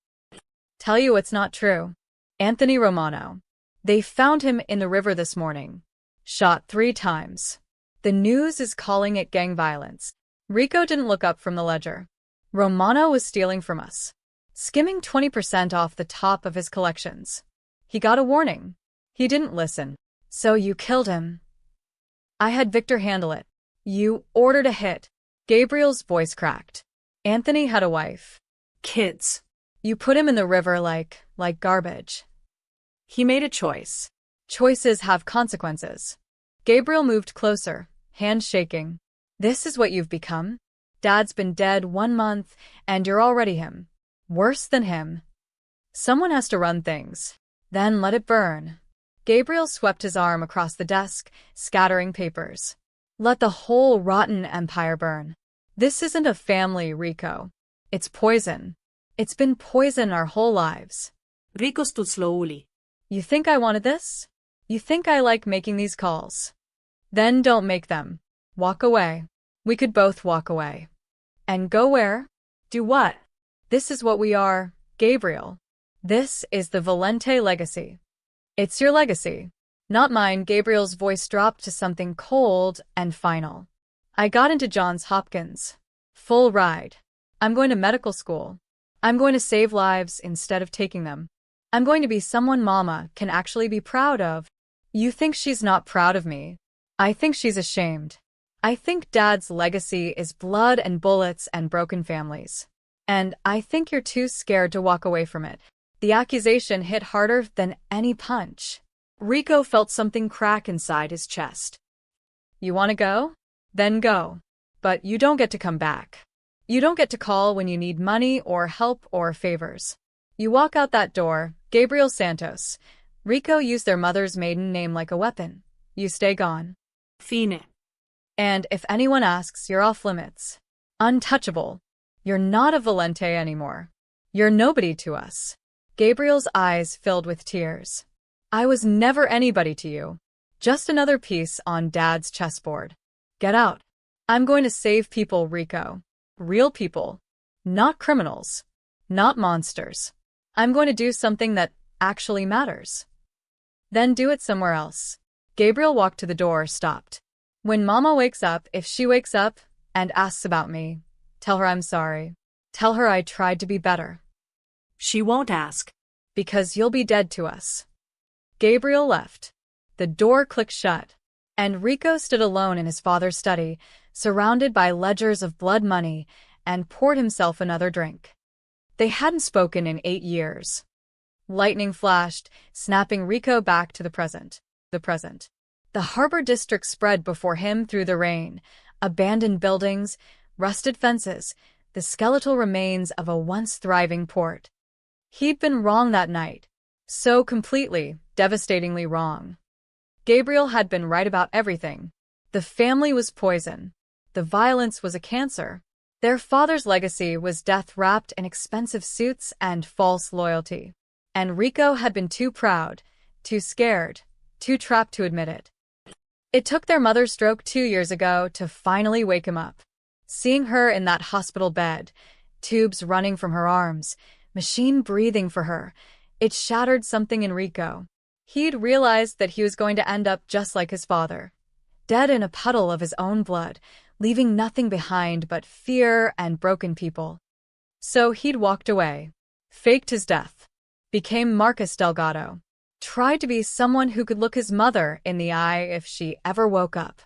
"Tell you it's not true. Anthony Romano. They found him in the river this morning. Shot 3 times. The news is calling it gang violence." Rico didn't look up from the ledger. "Romano was stealing from us. Skimming 20% off the top of his collections. He got a warning. He didn't listen. So you killed him." "I had Victor handle it." "You ordered a hit." Gabriel's voice cracked. "Anthony had a wife. Kids. You put him in the river like garbage." He made a choice. "Choices have consequences." Gabriel moved closer, hand shaking. "This is what you've become? Dad's been dead 1 month, and you're already him. Worse than him. Someone has to run things. Then let it burn." Gabriel swept his arm across the desk, scattering papers. "Let the whole rotten empire burn. This isn't a family, Rico. It's poison. It's been poison our whole lives." Rico stood slowly. "You think I wanted this? You think I like making these calls? Then don't make them. Walk away. We could both walk away." "And go where?" Do what? "This is what we are, Gabriel. This is the Valente legacy. It's your legacy, not mine." Gabriel's voice dropped to something cold and final. "I got into Johns Hopkins. Full ride. I'm going to medical school. I'm going to save lives instead of taking them. I'm going to be someone Mama can actually be proud of." "You think she's not proud of me? I think she's ashamed. I think Dad's legacy is blood and bullets and broken families. And I think you're too scared to walk away from it." The accusation hit harder than any punch. Rico felt something crack inside his chest. "You want to go? Then go. But you don't get to come back. You don't get to call when you need money or help or favors. You walk out that door, Gabriel Santos." Rico used their mother's maiden name like a weapon. "You stay gone. Fine. And if anyone asks, you're off limits. Untouchable. You're not a Valente anymore. You're nobody to us." Gabriel's eyes filled with tears. "I was never anybody to you. Just another piece on Dad's chessboard. Get out. I'm going to save people, Rico. Real people. Not criminals. Not monsters. I'm going to do something that actually matters." "Then do it somewhere else." Gabriel walked to the door, stopped. "When Mama wakes up, if she wakes up and asks about me, tell her I'm sorry. Tell her I tried to be better." She won't ask. "Because you'll be dead to us." Gabriel left. The door clicked shut, and Rico stood alone in his father's study, surrounded by ledgers of blood money, and poured himself another drink. They hadn't spoken in 8 years. Lightning flashed, snapping Rico back to the present. The harbor district spread before him through the rain. Abandoned buildings, rusted fences, the skeletal remains of a once thriving port. He'd been wrong that night. So completely, devastatingly wrong. Gabriel had been right about everything. The family was poison. The violence was a cancer. Their father's legacy was death wrapped in expensive suits and false loyalty. And Rico had been too proud, too scared, too trapped to admit it. It took their mother's stroke 2 years ago to finally wake him up. Seeing her in that hospital bed, tubes running from her arms, machine breathing for her, it shattered something in Rico. He'd realized that he was going to end up just like his father, dead in a puddle of his own blood, leaving nothing behind but fear and broken people. So he'd walked away, faked his death, became Marcus Delgado, tried to be someone who could look his mother in the eye if she ever woke up.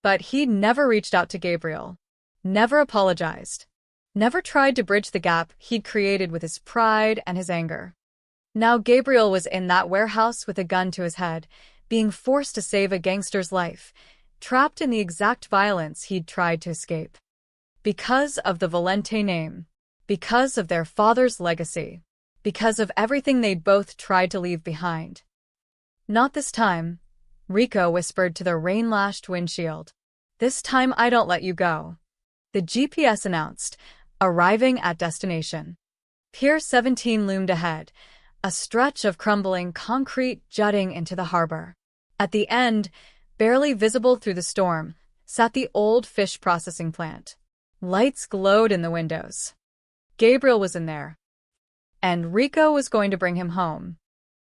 But he'd never reached out to Gabriel, never apologized, never tried to bridge the gap he'd created with his pride and his anger. Now Gabriel was in that warehouse with a gun to his head, being forced to save a gangster's life, trapped in the exact violence he'd tried to escape. Because of the Valente name, because of their father's legacy, because of everything they'd both tried to leave behind. Not this time, Rico whispered to the rain-lashed windshield. This time I don't let you go. The GPS announced, arriving at destination. Pier 17 loomed ahead, a stretch of crumbling concrete jutting into the harbor. At the end, barely visible through the storm, sat the old fish processing plant. Lights glowed in the windows. Gabriel was in there. And Rico was going to bring him home,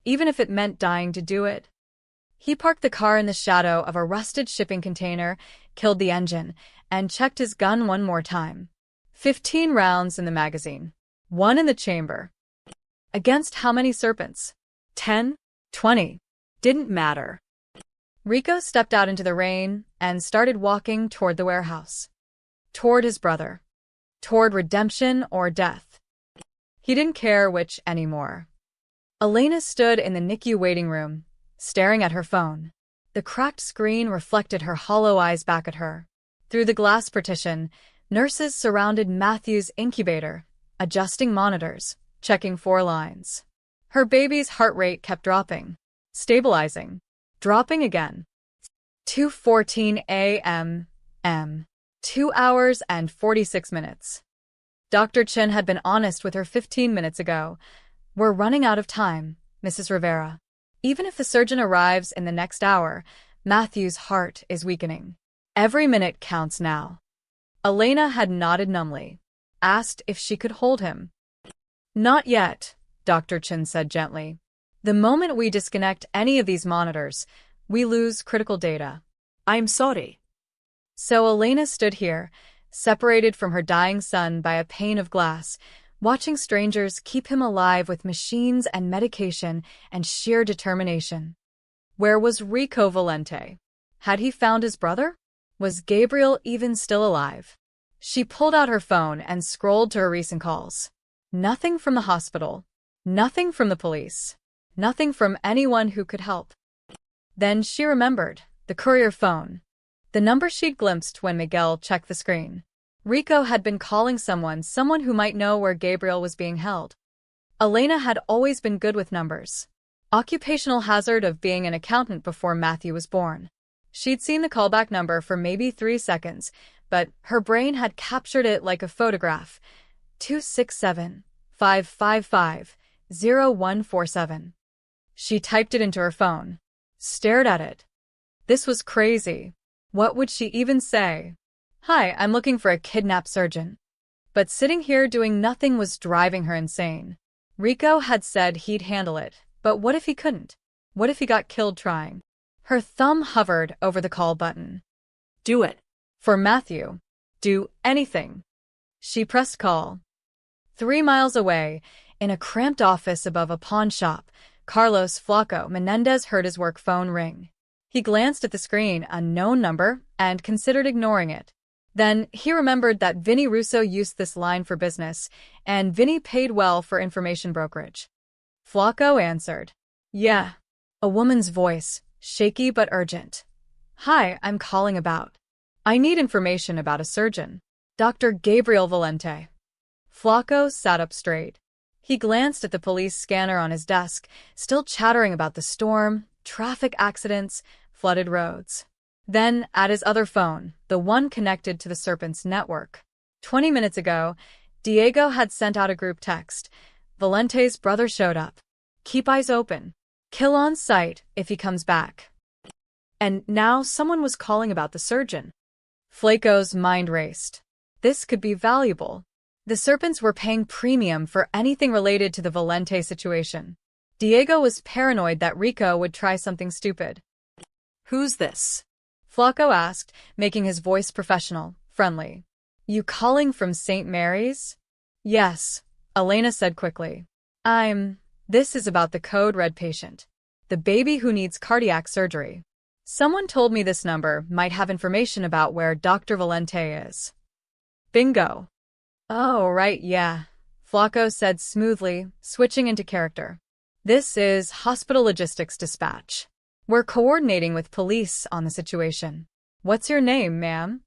even if it meant dying to do it. He parked the car in the shadow of a rusted shipping container, killed the engine, and checked his gun one more time. 15 rounds in the magazine. 1 in the chamber. Against how many serpents? 10? 20? Didn't matter. Rico stepped out into the rain and started walking toward the warehouse. Toward his brother. Toward redemption or death. He didn't care which anymore. Elena stood in the NICU waiting room, staring at her phone. The cracked screen reflected her hollow eyes back at her. Through the glass partition, nurses surrounded Matthew's incubator, adjusting monitors, checking 4 lines. Her baby's heart rate kept dropping, stabilizing, dropping again. 2:14 a.m. 2 hours and 46 minutes. Dr. Chin had been honest with her 15 minutes ago. We're running out of time, Mrs. Rivera. Even if the surgeon arrives in the next hour, Matthew's heart is weakening. Every minute counts now. Elena had nodded numbly, asked if she could hold him. Not yet, Dr. Chin said gently. The moment we disconnect any of these monitors, we lose critical data. I'm sorry. So Elena stood here, separated from her dying son by a pane of glass, watching strangers keep him alive with machines and medication and sheer determination. Where was Rico Valente? Had he found his brother? Was Gabriel even still alive? She pulled out her phone and scrolled to her recent calls. Nothing from the hospital. Nothing from the police. Nothing from anyone who could help. Then she remembered the courier phone. The number she'd glimpsed when Miguel checked the screen. Rico had been calling someone who might know where Gabriel was being held. Elena had always been good with numbers. Occupational hazard of being an accountant before Matthew was born. She'd seen the callback number for maybe 3 seconds, but her brain had captured it like a photograph. 267-555-0147. She typed it into her phone. Stared at it. This was crazy. What would she even say? Hi, I'm looking for a kidnapped surgeon. But sitting here doing nothing was driving her insane. Rico had said he'd handle it, but what if he couldn't? What if he got killed trying? Her thumb hovered over the call button. Do it. For Matthew. Do anything. She pressed call. 3 miles away, in a cramped office above a pawn shop, Carlos Flaco Menendez heard his work phone ring. He glanced at the screen, a known number, and considered ignoring it. Then he remembered that Vinny Russo used this line for business, and Vinny paid well for information brokerage. Flaco answered. Yeah. A woman's voice, shaky but urgent. Hi, I'm calling about. I need information about a surgeon. Dr. Gabriel Valente. Flaco sat up straight. He glanced at the police scanner on his desk, still chattering about the storm, traffic accidents, flooded roads. Then at his other phone, the one connected to the Serpent's network. 20 minutes ago, Diego had sent out a group text. Valente's brother showed up. Keep eyes open. Kill on sight if he comes back. And now someone was calling about the surgeon. Flaco's mind raced. This could be valuable. The Serpents were paying premium for anything related to the Valente situation. Diego was paranoid that Rico would try something stupid. Who's this? Flaco asked, making his voice professional, friendly. You calling from St. Mary's? Yes, Elena said quickly. This is about the code red patient. The baby who needs cardiac surgery. Someone told me this number might have information about where Dr. Valente is. Bingo. Oh, right, yeah, Flaco said smoothly, switching into character. This is Hospital Logistics Dispatch. We're coordinating with police on the situation. What's your name, ma'am?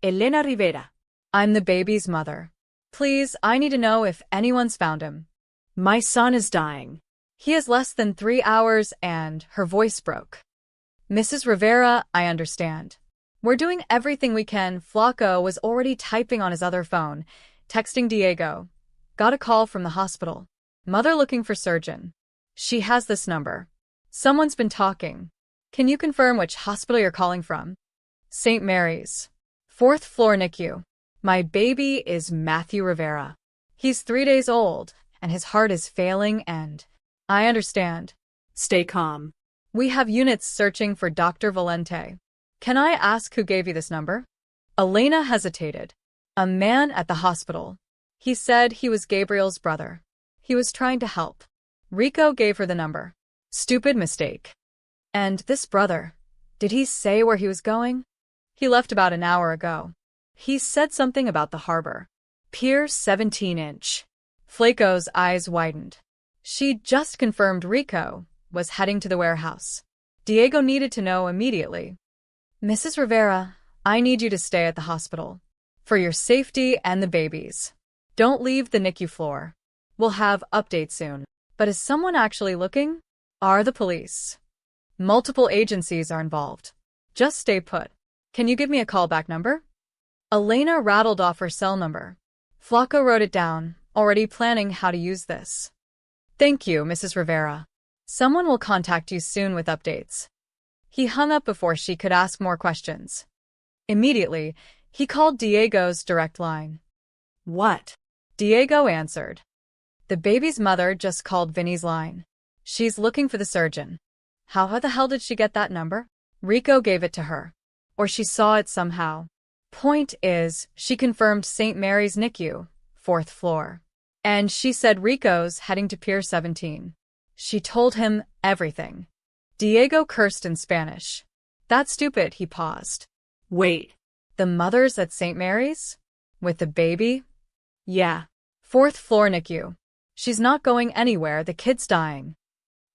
Elena Rivera. I'm the baby's mother. Please, I need to know if anyone's found him. My son is dying. He has less than 3 hours and her voice broke. Mrs. Rivera, I understand. We're doing everything we can. Flaco was already typing on his other phone, texting Diego. Got a call from the hospital. Mother looking for surgeon. She has this number. Someone's been talking. Can you confirm which hospital you're calling from? St. Mary's. 4th floor NICU. My baby is Matthew Rivera. He's 3 days old, and his heart is failing and… I understand. Stay calm. We have units searching for Dr. Valente. Can I ask who gave you this number? Elena hesitated. A man at the hospital. He said he was Gabriel's brother. He was trying to help. Rico gave her the number. Stupid mistake. And this brother, did he say where he was going? He left about an hour ago. He said something about the harbor. Pier 17-inch. Flaco's eyes widened. She just confirmed Rico was heading to the warehouse. Diego needed to know immediately. Mrs. Rivera, I need you to stay at the hospital. For your safety and the baby's. Don't leave the NICU floor. We'll have updates soon. But is someone actually looking? Are the police? Multiple agencies are involved. Just stay put. Can you give me a callback number? Elena rattled off her cell number. Flaco wrote it down, already planning how to use this. Thank you, Mrs. Rivera. Someone will contact you soon with updates. He hung up before she could ask more questions. Immediately, he called Diego's direct line. What? Diego answered. The baby's mother just called Vinny's line. She's looking for the surgeon. How the hell did she get that number? Rico gave it to her. Or she saw it somehow. Point is, she confirmed St. Mary's NICU, 4th floor. And she said Rico's heading to Pier 17. She told him everything. Diego cursed in Spanish. That's stupid, he paused. Wait. The mother's at St. Mary's? With the baby? Yeah. 4th floor NICU. She's not going anywhere, the kid's dying.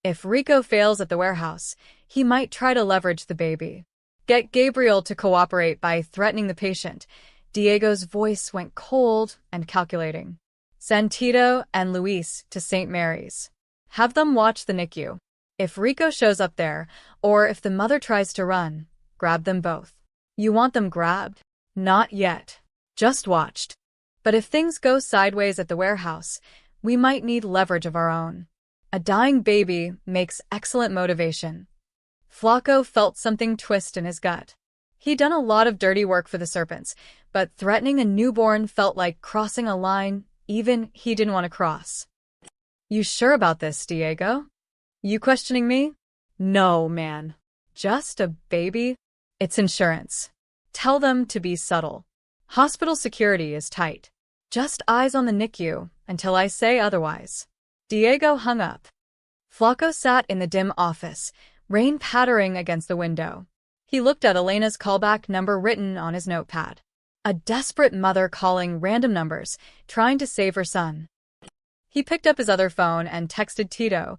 If Rico fails at the warehouse, he might try to leverage the baby. Get Gabriel to cooperate by threatening the patient. Diego's voice went cold and calculating. Send Tito and Luis to St. Mary's. Have them watch the NICU. If Rico shows up there, or if the mother tries to run, grab them both. You want them grabbed? Not yet. Just watched. But if things go sideways at the warehouse, we might need leverage of our own. A dying baby makes excellent motivation. Flaco felt something twist in his gut. He'd done a lot of dirty work for the Serpents, but threatening a newborn felt like crossing a line even he didn't want to cross. You sure about this, Diego? You questioning me? No, man. Just a baby? It's insurance. Tell them to be subtle. Hospital security is tight. Just eyes on the NICU until I say otherwise. Diego hung up. Flaco sat in the dim office, rain pattering against the window. He looked at Elena's callback number written on his notepad. A desperate mother calling random numbers, trying to save her son. He picked up his other phone and texted Tito.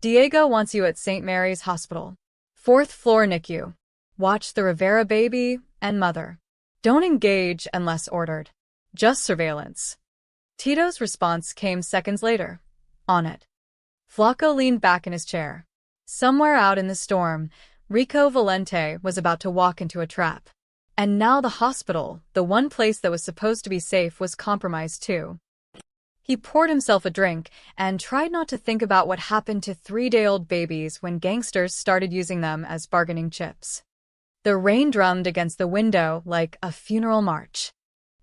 Diego wants you at St. Mary's Hospital. 4th floor NICU. Watch the Rivera baby and mother. Don't engage unless ordered. Just surveillance. Tito's response came seconds later. On it. Flaco leaned back in his chair. Somewhere out in the storm, Rico Valente was about to walk into a trap. And now the hospital, the one place that was supposed to be safe, was compromised too. He poured himself a drink and tried not to think about what happened to 3-day-old babies when gangsters started using them as bargaining chips. The rain drummed against the window like a funeral march.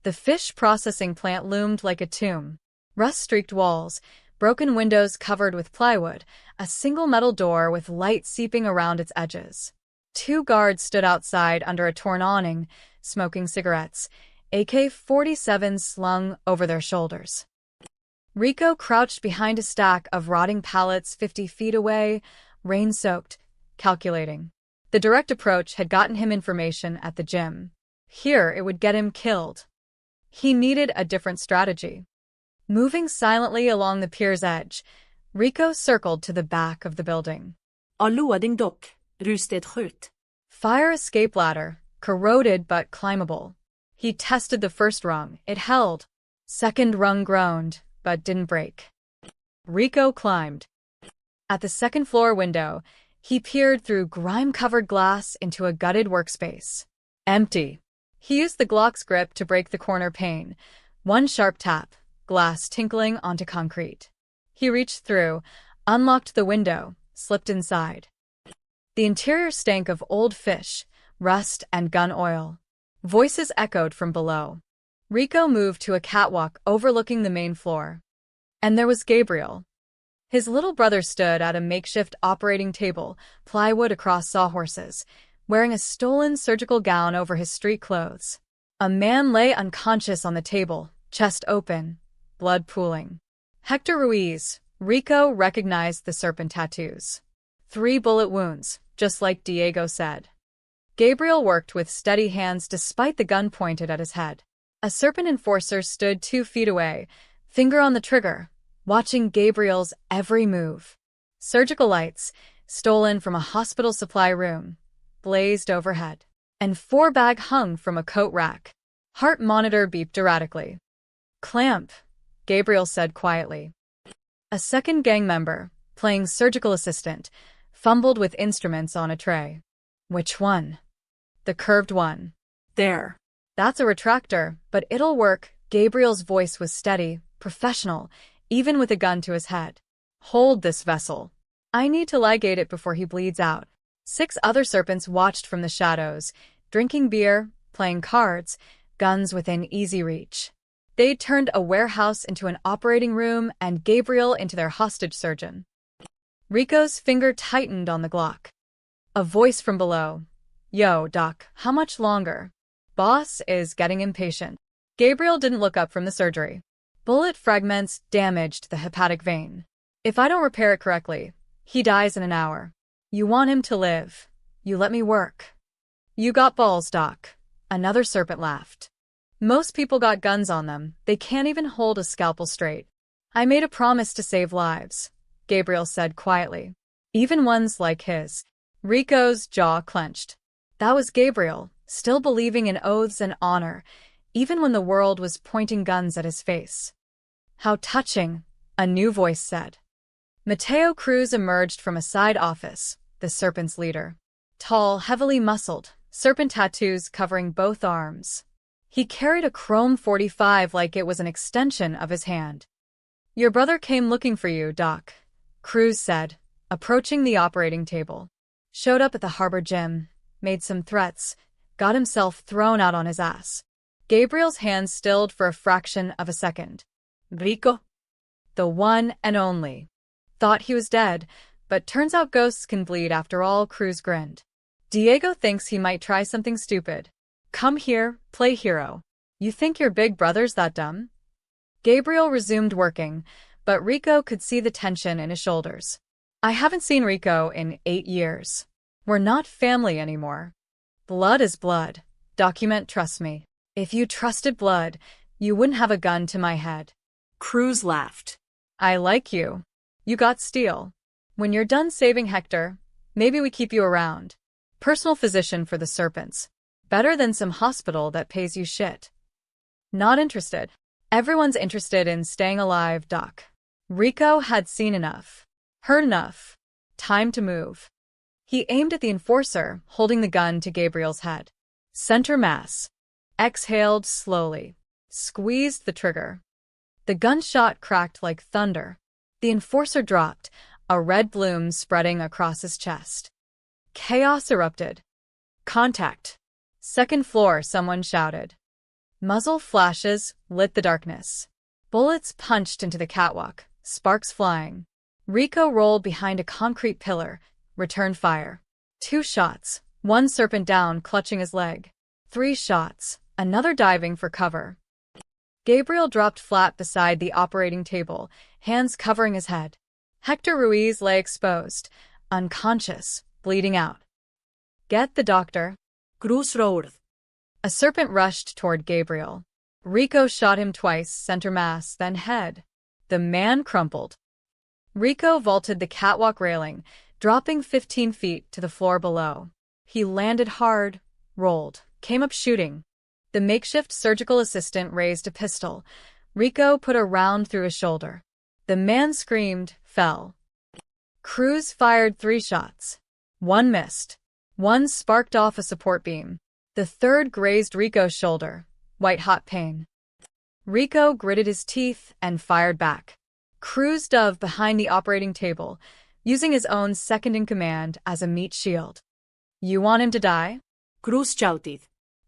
The fish processing plant loomed like a tomb. Rust-streaked walls, broken windows covered with plywood, a single metal door with light seeping around its edges. 2 guards stood outside under a torn awning, smoking cigarettes, AK-47s slung over their shoulders. Rico crouched behind a stack of rotting pallets 50 feet away, rain-soaked, calculating. The direct approach had gotten him information at the gym. Here, it would get him killed. He needed a different strategy. Moving silently along the pier's edge, Rico circled to the back of the building. Avloading dock, rusted skjut. Fire escape ladder, corroded but climbable. He tested the first rung, it held. Second rung groaned, but didn't break. Rico climbed. At the second-floor window, he peered through grime-covered glass into a gutted workspace. Empty. He used the Glock's grip to break the corner pane. One sharp tap, glass tinkling onto concrete. He reached through, unlocked the window, slipped inside. The interior stank of old fish, rust, and gun oil. Voices echoed from below. Rico moved to a catwalk overlooking the main floor. And there was Gabriel. His little brother stood at a makeshift operating table, plywood across sawhorses, wearing a stolen surgical gown over his street clothes. A man lay unconscious on the table, chest open, blood pooling. Hector Ruiz. Rico recognized the serpent tattoos. 3 bullet wounds, just like Diego said. Gabriel worked with steady hands despite the gun pointed at his head. A serpent enforcer stood 2 feet away, finger on the trigger, watching Gabriel's every move. Surgical lights, stolen from a hospital supply room, blazed overhead, and 4-bag hung from a coat rack. Heart monitor beeped erratically. Clamp, Gabriel said quietly. A second gang member, playing surgical assistant, fumbled with instruments on a tray. Which one? The curved one. There. That's a retractor, but it'll work. Gabriel's voice was steady, professional, even with a gun to his head. Hold this vessel. I need to ligate it before he bleeds out. 6 other serpents watched from the shadows, drinking beer, playing cards, guns within easy reach. They turned a warehouse into an operating room and Gabriel into their hostage surgeon. Rico's finger tightened on the Glock. A voice from below. Yo, Doc, how much longer? Boss is getting impatient. Gabriel didn't look up from the surgery. Bullet fragments damaged the hepatic vein. If I don't repair it correctly, he dies in an hour. You want him to live. You let me work. You got balls, Doc. Another serpent laughed. Most people got guns on them. They can't even hold a scalpel straight. I made a promise to save lives, Gabriel said quietly. Even ones like his. Rico's jaw clenched. That was Gabriel, still believing in oaths and honor, even when the world was pointing guns at his face. How touching, a new voice said. Mateo Cruz emerged from a side office, the serpent's leader. Tall, heavily muscled, serpent tattoos covering both arms. He carried a chrome .45 like it was an extension of his hand. Your brother came looking for you, Doc, Cruz said, approaching the operating table. Showed up at the harbor gym, made some threats, got himself thrown out on his ass. Gabriel's hands stilled for a fraction of a second. Rico? The one and only. Thought he was dead, but turns out ghosts can bleed after all, Cruz grinned. Diego thinks he might try something stupid. Come here, play hero. You think your big brother's that dumb? Gabriel resumed working, but Rico could see the tension in his shoulders. I haven't seen Rico in 8 years. We're not family anymore. Blood is blood. Document, trust me. If you trusted blood, you wouldn't have a gun to my head. Cruz laughed. I like you. You got steel. When you're done saving Hector, maybe we keep you around. Personal physician for the serpents. Better than some hospital that pays you shit. Not interested. Everyone's interested in staying alive, Doc. Rico had seen enough. Heard enough. Time to move. He aimed at the enforcer, holding the gun to Gabriel's head. Center mass. Exhaled slowly. Squeezed the trigger. The gunshot cracked like thunder. The enforcer dropped, a red bloom spreading across his chest. Chaos erupted. Contact. Second floor, someone shouted. Muzzle flashes lit the darkness. Bullets punched into the catwalk, sparks flying. Rico rolled behind a concrete pillar, returned fire. 2 shots, one serpent down, clutching his leg. 3 shots, another diving for cover. Gabriel dropped flat beside the operating table, hands covering his head. Hector Ruiz lay exposed, unconscious, bleeding out. Get the doctor. Cruz roared. A serpent rushed toward Gabriel. Rico shot him twice, center mass, then head. The man crumpled. Rico vaulted the catwalk railing, dropping 15 feet to the floor below. He landed hard, rolled, came up shooting. The makeshift surgical assistant raised a pistol. Rico put a round through his shoulder. The man screamed, fell. Cruz fired 3 shots. One missed. One sparked off a support beam. The third grazed Rico's shoulder. White-hot pain. Rico gritted his teeth and fired back. Cruz dove behind the operating table, using his own second-in-command as a meat shield. You want him to die? Cruz shouted.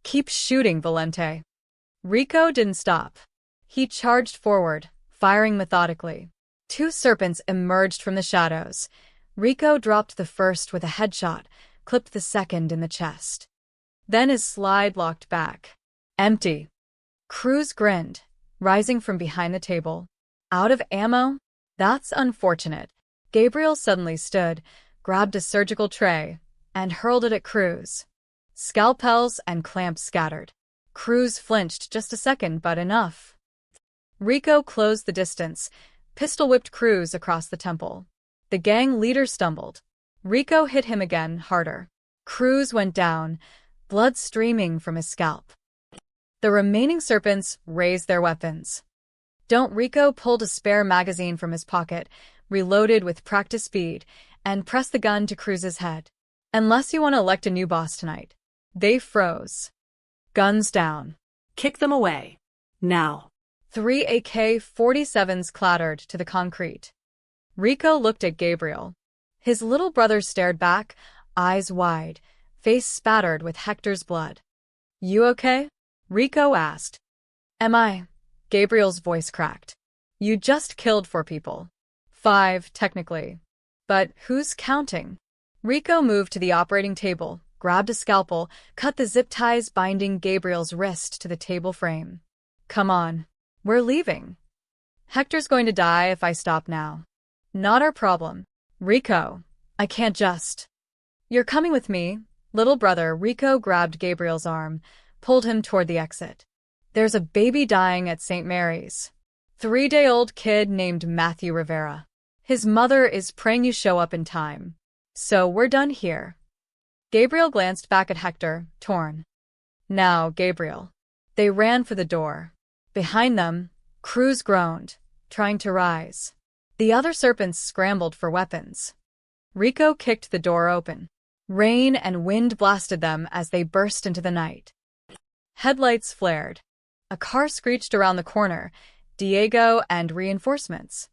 Keep shooting, Valente. Rico didn't stop. He charged forward, firing methodically. 2 serpents emerged from the shadows. Rico dropped the first with a headshot, clipped the second in the chest. Then his slide locked back. Empty. Cruz grinned, rising from behind the table. Out of ammo? That's unfortunate. Gabriel suddenly stood, grabbed a surgical tray, and hurled it at Cruz. Scalpels and clamps scattered. Cruz flinched just a second, but enough. Rico closed the distance, pistol-whipped Cruz across the temple. The gang leader stumbled. Rico hit him again, harder. Cruz went down, blood streaming from his scalp. The remaining serpents raised their weapons. Rico pulled a spare magazine from his pocket, reloaded with practice speed, and pressed the gun to Cruz's head. Unless you want to elect a new boss tonight. They froze. Guns down. Kick them away. Now. 3 AK-47s clattered to the concrete. Rico looked at Gabriel. His little brother stared back, eyes wide, face spattered with Hector's blood. You okay? Rico asked. Am I? Gabriel's voice cracked. You just killed 4 people. 5, technically. But who's counting? Rico moved to the operating table, grabbed a scalpel, cut the zip ties binding Gabriel's wrist to the table frame. Come on. We're leaving. Hector's going to die if I stop now. Not our problem. Rico, I can't just. You're coming with me, little brother. Rico grabbed Gabriel's arm, pulled him toward the exit. There's a baby dying at St. Mary's. 3-day-old kid named Matthew Rivera. His mother is praying you show up in time. So we're done here. Gabriel glanced back at Hector, torn. Now, Gabriel. They ran for the door. Behind them, Cruz groaned, trying to rise. The other serpents scrambled for weapons. Rico kicked the door open. Rain and wind blasted them as they burst into the night. Headlights flared. A car screeched around the corner, Diego and reinforcements.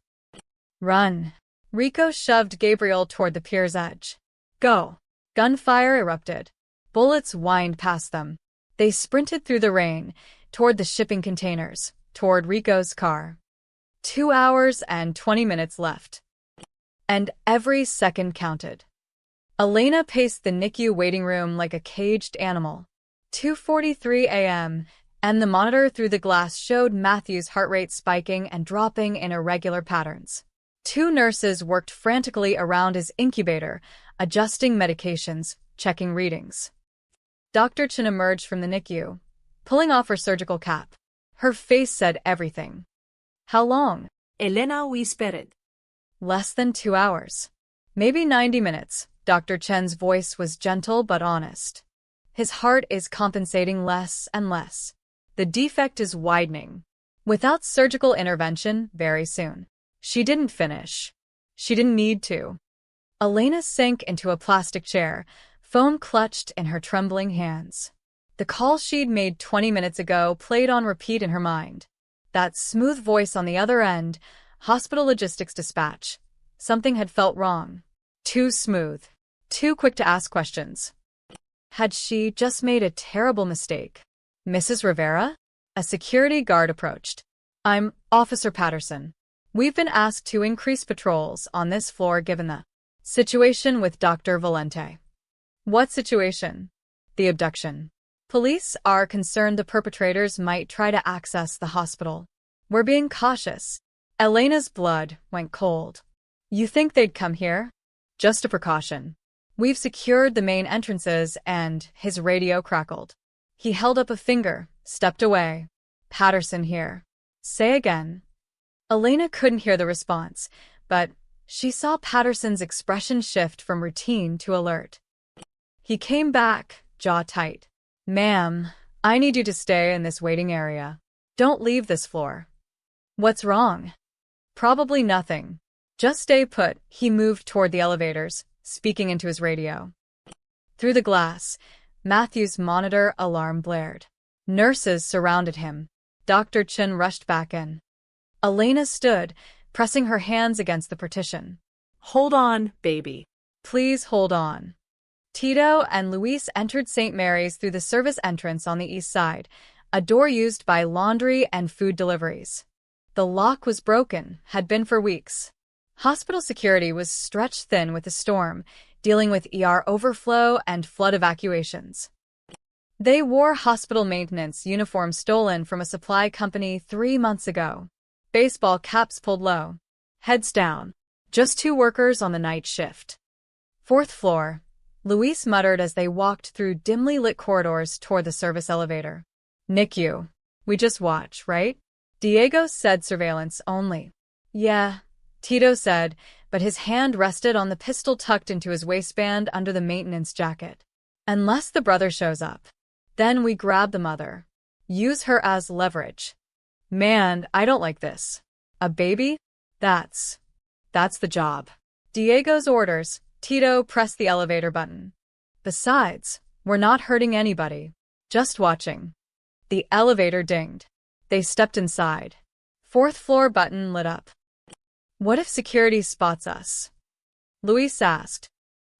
Run. Rico shoved Gabriel toward the pier's edge. Go. Gunfire erupted. Bullets whined past them. They sprinted through the rain, toward the shipping containers, toward Rico's car. 2 hours and 20 minutes left. And every second counted. Elena paced the NICU waiting room like a caged animal. 2:43 a.m., and the monitor through the glass showed Matthew's heart rate spiking and dropping in irregular patterns. 2 nurses worked frantically around his incubator, adjusting medications, checking readings. Dr. Chen emerged from the NICU, pulling off her surgical cap. Her face said everything. How long? Elena whispered. Less than 2 hours. Maybe 90 minutes. Dr. Chen's voice was gentle but honest. His heart is compensating less and less. The defect is widening. Without surgical intervention, very soon. She didn't finish. She didn't need to. Elena sank into a plastic chair, phone clutched in her trembling hands. The call she'd made 20 minutes ago played on repeat in her mind. That smooth voice on the other end, hospital logistics dispatch. Something had felt wrong. Too smooth. Too quick to ask questions. Had she just made a terrible mistake? Mrs. Rivera? A security guard approached. I'm Officer Patterson. We've been asked to increase patrols on this floor given the situation with Dr. Valente. What situation? The abduction. Police are concerned the perpetrators might try to access the hospital. We're being cautious. Elena's blood went cold. You think they'd come here? Just a precaution. We've secured the main entrances and his radio crackled. He held up a finger, stepped away. Patterson here. Say again. Elena couldn't hear the response, but she saw Patterson's expression shift from routine to alert. He came back, jaw tight. Ma'am, I need you to stay in this waiting area. Don't leave this floor. What's wrong? Probably nothing. Just stay put. He moved toward the elevators, speaking into his radio. Through the glass, Matthew's monitor alarm blared. Nurses surrounded him. Dr. Chen rushed back in. Elena stood, pressing her hands against the partition. Hold on, baby. Please hold on. Tito and Luis entered St. Mary's through the service entrance on the east side, a door used by laundry and food deliveries. The lock was broken, had been for weeks. Hospital security was stretched thin with the storm, dealing with ER overflow and flood evacuations. They wore hospital maintenance uniforms stolen from a supply company 3 months ago. Baseball caps pulled low. Heads down. Just 2 workers on the night shift. 4th floor. Luis muttered as they walked through dimly lit corridors toward the service elevator. NICU. We just watch, right? Diego said surveillance only. Yeah, Tito said, but his hand rested on the pistol tucked into his waistband under the maintenance jacket. Unless the brother shows up. Then we grab the mother. Use her as leverage. Man, I don't like this. A baby? That's the job. Diego's orders. Tito pressed the elevator button. Besides, we're not hurting anybody. Just watching. The elevator dinged. They stepped inside. 4th floor button lit up. What if security spots us? Luis asked.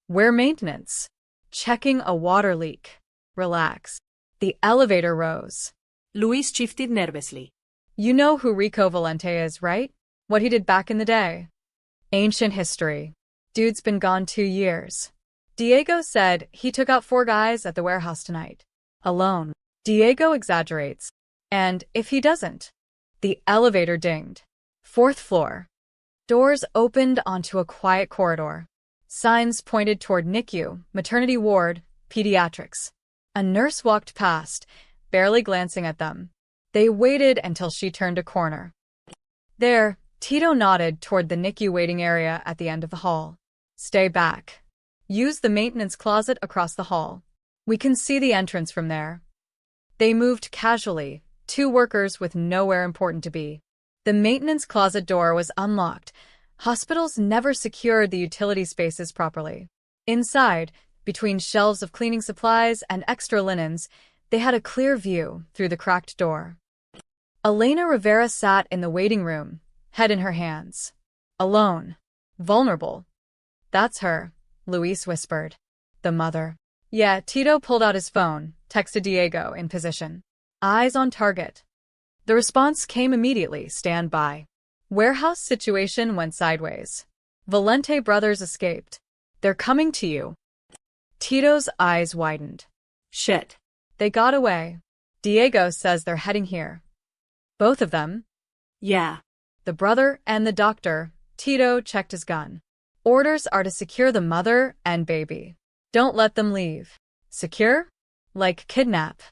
We're maintenance. Checking a water leak. Relax. The elevator rose. Luis shifted nervously. You know who Rico Valente is, right? What he did back in the day. Ancient history. Dude's been gone 2 years. Diego said he took out 4 guys at the warehouse tonight. Alone. Diego exaggerates. And if he doesn't? The elevator dinged. 4th floor. Doors opened onto a quiet corridor. Signs pointed toward NICU, maternity ward, pediatrics. A nurse walked past, barely glancing at them. They waited until she turned a corner. There, Tito nodded toward the NICU waiting area at the end of the hall. Stay back. Use the maintenance closet across the hall. We can see the entrance from there. They moved casually, 2 workers with nowhere important to be. The maintenance closet door was unlocked. Hospitals never secured the utility spaces properly. Inside, between shelves of cleaning supplies and extra linens, they had a clear view through the cracked door. Elena Rivera sat in the waiting room, head in her hands. Alone. Vulnerable. That's her, Luis whispered. The mother. Yeah, Tito pulled out his phone, texted Diego in position. Eyes on target. The response came immediately, stand by. Warehouse situation went sideways. Valente brothers escaped. They're coming to you. Tito's eyes widened. Shit. They got away. Diego says they're heading here. Both of them? Yeah. The brother and the doctor. Tito checked his gun. Orders are to secure the mother and baby. Don't let them leave. Secure? Like kidnap.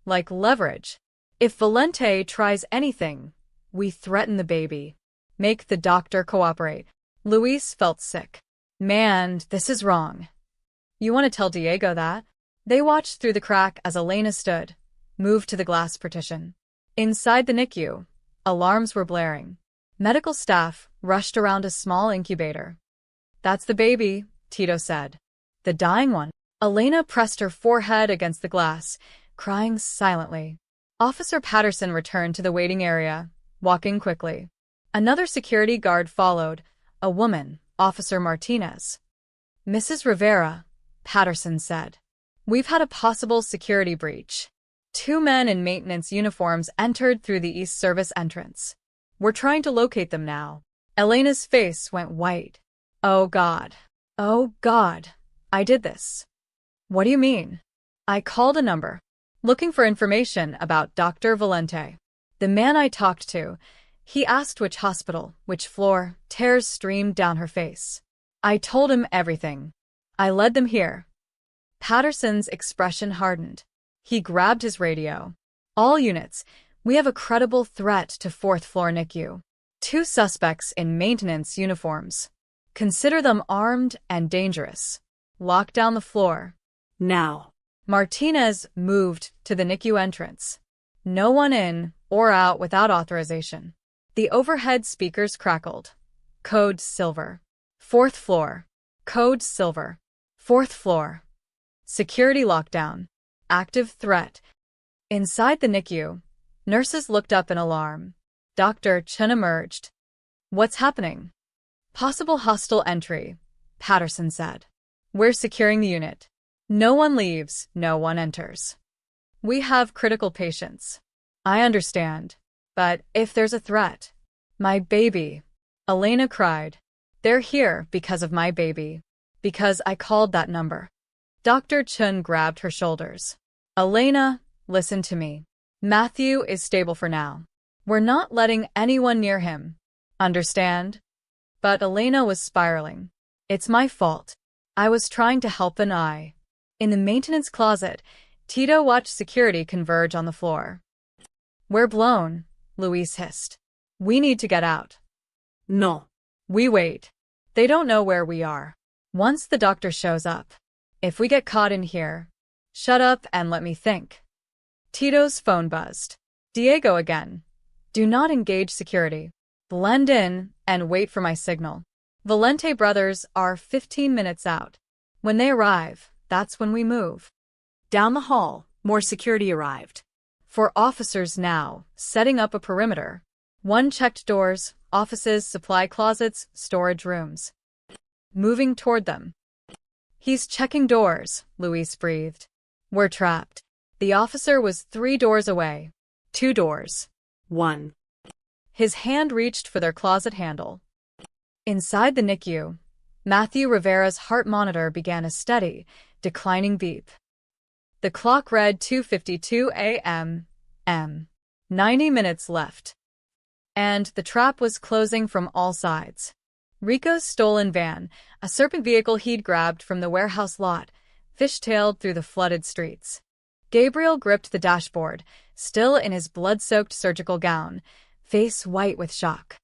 Like leverage. If Valente tries anything, we threaten the baby. Make the doctor cooperate. Luis felt sick. Man, this is wrong. You want to tell Diego that? They watched through the crack as Elena stood, moved to the glass partition. Inside the NICU, alarms were blaring. Medical staff rushed around a small incubator. That's the baby, Tito said. The dying one. Elena pressed her forehead against the glass, crying silently. Officer Patterson returned to the waiting area, walking quickly. Another security guard followed, a woman, Officer Martinez. Mrs. Rivera, Patterson said. We've had a possible security breach. 2 men in maintenance uniforms entered through the East Service entrance. We're trying to locate them now. Elena's face went white. Oh God. Oh God. I did this. What do you mean? I called a number. Looking for information about Dr. Valente. The man I talked to, he asked which hospital, which floor. Tears streamed down her face. I told him everything. I led them here. Patterson's expression hardened. He grabbed his radio. All units, we have a credible threat to 4th floor NICU. 2 suspects in maintenance uniforms. Consider them armed and dangerous. Lock down the floor. Now. Martinez moved to the NICU entrance. No one in or out without authorization. The overhead speakers crackled. Code Silver. 4th floor. Code Silver. 4th floor. Security lockdown. Active threat. Inside the NICU, nurses looked up in alarm. Dr. Chen emerged. What's happening? Possible hostile entry, Patterson said. We're securing the unit. No one leaves, no one enters. We have critical patients. I understand. But if there's a threat. My baby. Elena cried. They're here because of my baby. Because I called that number. Dr. Chen grabbed her shoulders. Elena, listen to me. Matthew is stable for now. We're not letting anyone near him. Understand? But Elena was spiraling. It's my fault. I was trying to help and I. In the maintenance closet, Tito watched security converge on the floor. We're blown, Luis hissed. We need to get out. No. We wait. They don't know where we are. Once the doctor shows up. If we get caught in here. Shut up and let me think. Tito's phone buzzed. Diego again. Do not engage security. Blend in and wait for my signal. Valente brothers are 15 minutes out. When they arrive, that's when we move. Down the hall, more security arrived. 4 officers now, setting up a perimeter. 1 checked doors, offices, supply closets, storage rooms. Moving toward them. He's checking doors, Luis breathed. We're trapped. The officer was 3 doors away. 2 doors. 1. His hand reached for their closet handle. Inside the NICU, Matthew Rivera's heart monitor began a steady, declining beep. The clock read 2:52 a.m. 90 minutes left. And the trap was closing from all sides. Rico's stolen van, a serpent vehicle he'd grabbed from the warehouse lot, fishtailed through the flooded streets. Gabriel gripped the dashboard, still in his blood-soaked surgical gown, face white with shock.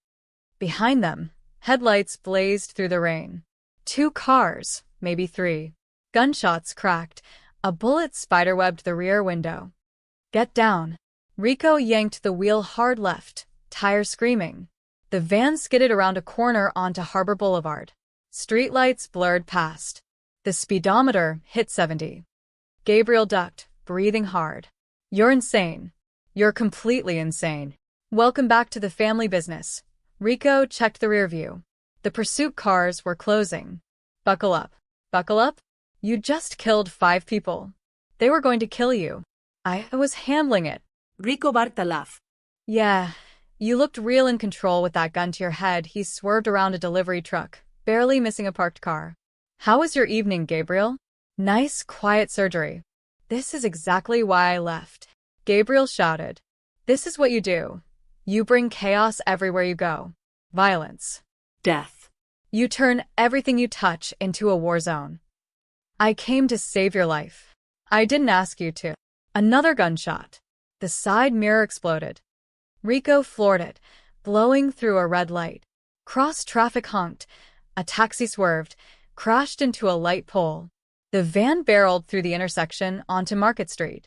Behind them, headlights blazed through the rain. 2 cars, maybe 3. Gunshots cracked. A bullet spiderwebbed the rear window. Get down. Rico yanked the wheel hard left, tires screaming. The van skidded around a corner onto Harbor Boulevard. Streetlights blurred past. The speedometer hit 70. Gabriel ducked, breathing hard. You're insane. You're completely insane. Welcome back to the family business. Rico checked the rear view. The pursuit cars were closing. Buckle up. Buckle up? You just killed 5 people. They were going to kill you. I was handling it. Rico Barta laughed. Yeah, you looked real in control with that gun to your head. He swerved around a delivery truck, barely missing a parked car. How was your evening, Gabriel? Nice, quiet surgery. This is exactly why I left. Gabriel shouted. This is what you do. You bring chaos everywhere you go. Violence. Death. You turn everything you touch into a war zone. I came to save your life. I didn't ask you to. Another gunshot. The side mirror exploded. Rico floored it, blowing through a red light. Cross-traffic honked. A taxi swerved, crashed into a light pole. The van barreled through the intersection onto Market Street.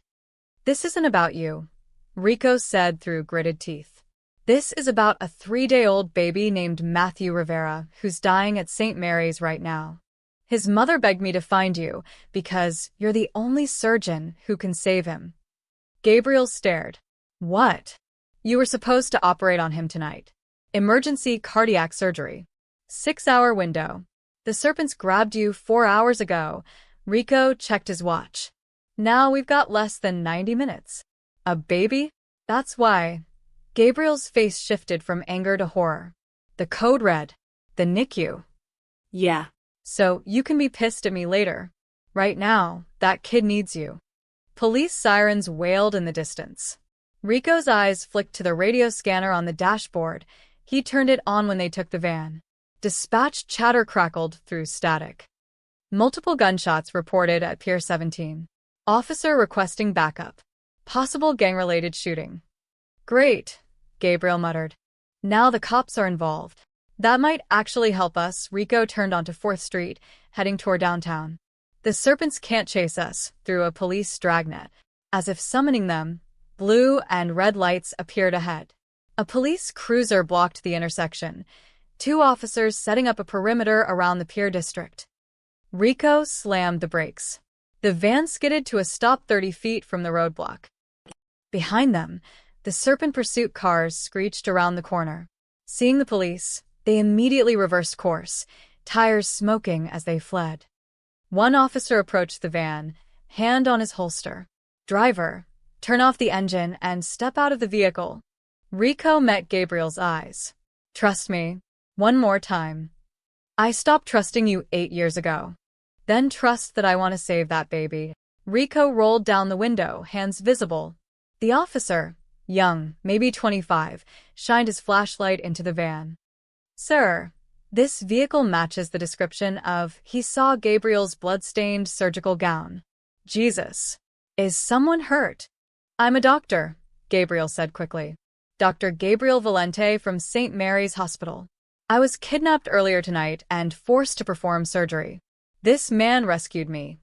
This isn't about you, Rico said through gritted teeth. This is about a 3-day-old baby named Matthew Rivera who's dying at St. Mary's right now. His mother begged me to find you because you're the only surgeon who can save him. Gabriel stared. What? You were supposed to operate on him tonight. Emergency cardiac surgery. 6-hour window. The serpents grabbed you 4 hours ago. Rico checked his watch. Now we've got less than 90 minutes. A baby? That's why. Gabriel's face shifted from anger to horror. The code read. The NICU. Yeah. So you can be pissed at me later. Right now, that kid needs you. Police sirens wailed in the distance. Rico's eyes flicked to the radio scanner on the dashboard. He turned it on when they took the van. Dispatch chatter crackled through static. Multiple gunshots reported at Pier 17. Officer requesting backup. Possible gang-related shooting. Great, Gabriel muttered. Now the cops are involved. That might actually help us. Rico turned onto 4th Street, heading toward downtown. The serpents can't chase us through a police dragnet. As if summoning them, blue and red lights appeared ahead. A police cruiser blocked the intersection. 2 officers setting up a perimeter around the Pier district. Rico slammed the brakes. The van skidded to a stop 30 feet from the roadblock. Behind them, the Serpent pursuit cars screeched around the corner. Seeing the police, they immediately reversed course, tires smoking as they fled. One officer approached the van, hand on his holster. "Driver, turn off the engine and step out of the vehicle." Rico met Gabriel's eyes. "Trust me. One more time. I stopped trusting you 8 years ago. Then trust that I want to save that baby." Rico rolled down the window, hands visible. The officer, young, maybe 25, shined his flashlight into the van. "Sir, this vehicle matches the description of." He saw Gabriel's blood-stained surgical gown. "Jesus. Is someone hurt?" "I'm a doctor," Gabriel said quickly. "Dr. Gabriel Valente from St. Mary's Hospital. I was kidnapped earlier tonight and forced to perform surgery. This man rescued me."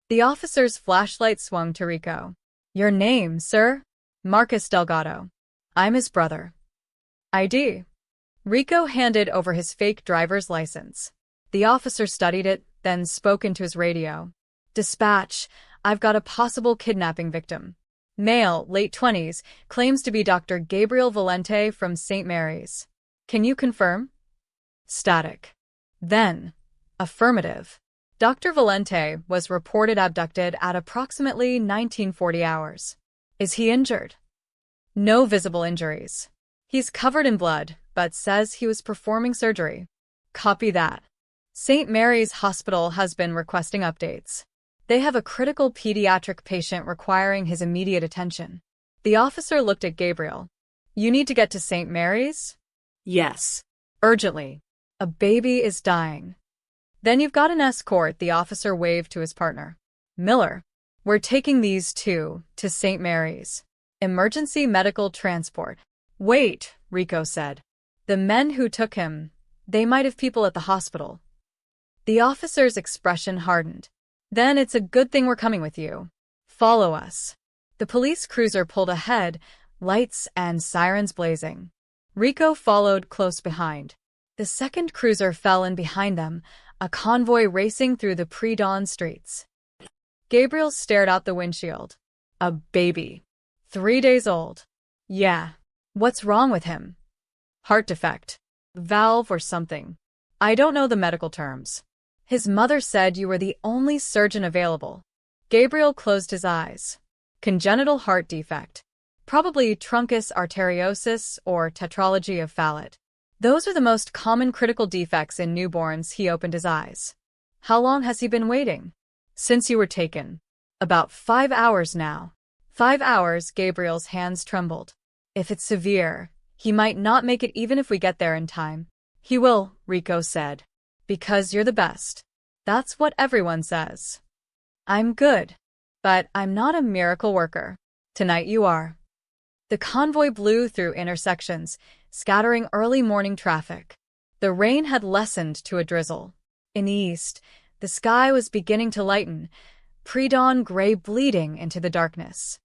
The officer's flashlight swung to Rico. "Your name, sir?" "Marcus Delgado. I'm his brother." "ID?" Rico handed over his fake driver's license. The officer studied it, then spoke into his radio. "Dispatch, I've got a possible kidnapping victim. Male, late 20s, claims to be Dr. Gabriel Valente from St. Mary's. Can you confirm?" Static. Then, affirmative. Dr. Valente was reported abducted at approximately 1940 hours. "Is he injured?" "No visible injuries. He's covered in blood, but says he was performing surgery." "Copy that." St. Mary's Hospital has been requesting updates. They have a critical pediatric patient requiring his immediate attention. The officer looked at Gabriel. "You need to get to St. Mary's?" Yes. "Urgently. A baby is dying." "Then you've got an escort," the officer waved to his partner. "Miller, we're taking these two to St. Mary's. Emergency medical transport." "Wait," Rico said. "The men who took him, they might have people at the hospital." The officer's expression hardened. "Then it's a good thing we're coming with you. Follow us." The police cruiser pulled ahead, lights and sirens blazing. Rico followed close behind. The second cruiser fell in behind them, a convoy racing through the pre-dawn streets. Gabriel stared out the windshield. A baby. 3 days old. "Yeah. What's wrong with him?" "Heart defect. Valve or something. I don't know the medical terms. His mother said you were the only surgeon available." Gabriel closed his eyes. "Congenital heart defect. Probably truncus arteriosus or tetralogy of Fallot. Those are the most common critical defects in newborns." He opened his eyes. "How long has he been waiting?" "Since you were taken." "About 5 hours now." 5 hours, Gabriel's hands trembled. "If it's severe, he might not make it even if we get there in time." "He will," Rico said. "Because you're the best. That's what everyone says." "I'm good. But I'm not a miracle worker. Tonight you are." The convoy blew through intersections, scattering early morning traffic. The rain had lessened to a drizzle. In the east, the sky was beginning to lighten, pre-dawn gray bleeding into the darkness.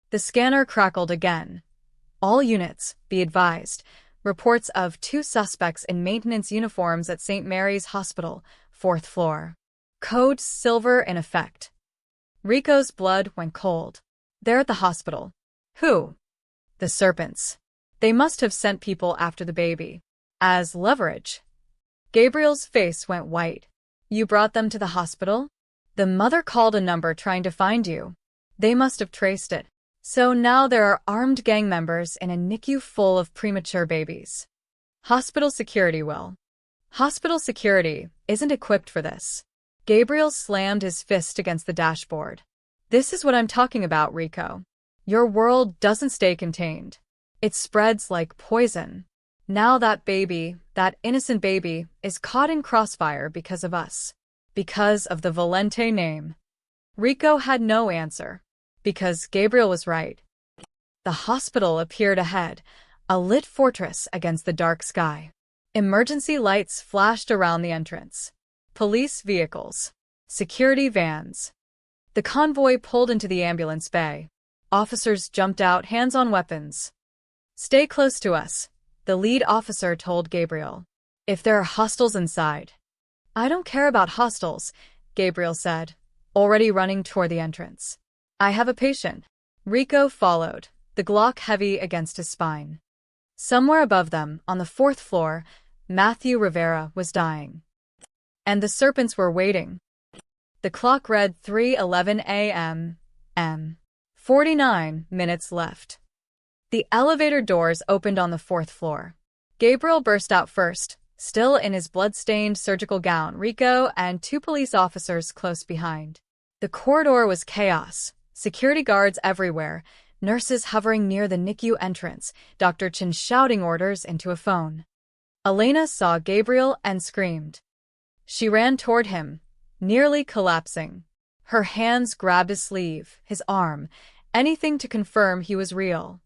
The scanner crackled again. "All units, be advised. Reports of 2 suspects in maintenance uniforms at St. Mary's Hospital, 4th floor. Code Silver in effect." Rico's blood went cold. "They're at the hospital." "Who?" "The Serpents. They must have sent people after the baby. As leverage." Gabriel's face went white. "You brought them to the hospital?" "The mother called a number trying to find you. They must have traced it. So now there are armed gang members in a NICU full of premature babies. Hospital security will." "Hospital security isn't equipped for this." Gabriel slammed his fist against the dashboard. "This is what I'm talking about, Rico. Your world doesn't stay contained. It spreads like poison. Now that baby, that innocent baby, is caught in crossfire because of us. Because of the Valente name." Rico had no answer. Because Gabriel was right. The hospital appeared ahead, a lit fortress against the dark sky. Emergency lights flashed around the entrance. Police vehicles. Security vans. The convoy pulled into the ambulance bay. Officers jumped out, hands on weapons. "Stay close to us," the lead officer told Gabriel. If there are hostiles inside. I don't care about hostiles, Gabriel said, already running toward the entrance. I have a patient. Rico followed, the Glock heavy against his spine. Somewhere above them, on the fourth floor, Matthew Rivera was dying. And the serpents were waiting. The clock read 3:11 a.m. 49 minutes left. The elevator doors opened on the fourth floor. Gabriel burst out first, still in his blood-stained surgical gown, Rico and two police officers close behind. The corridor was chaos, security guards everywhere, nurses hovering near the NICU entrance, Dr. Chen shouting orders into a phone. Elena saw Gabriel and screamed. She ran toward him, nearly collapsing. Her hands grabbed his sleeve, his arm, anything to confirm he was real.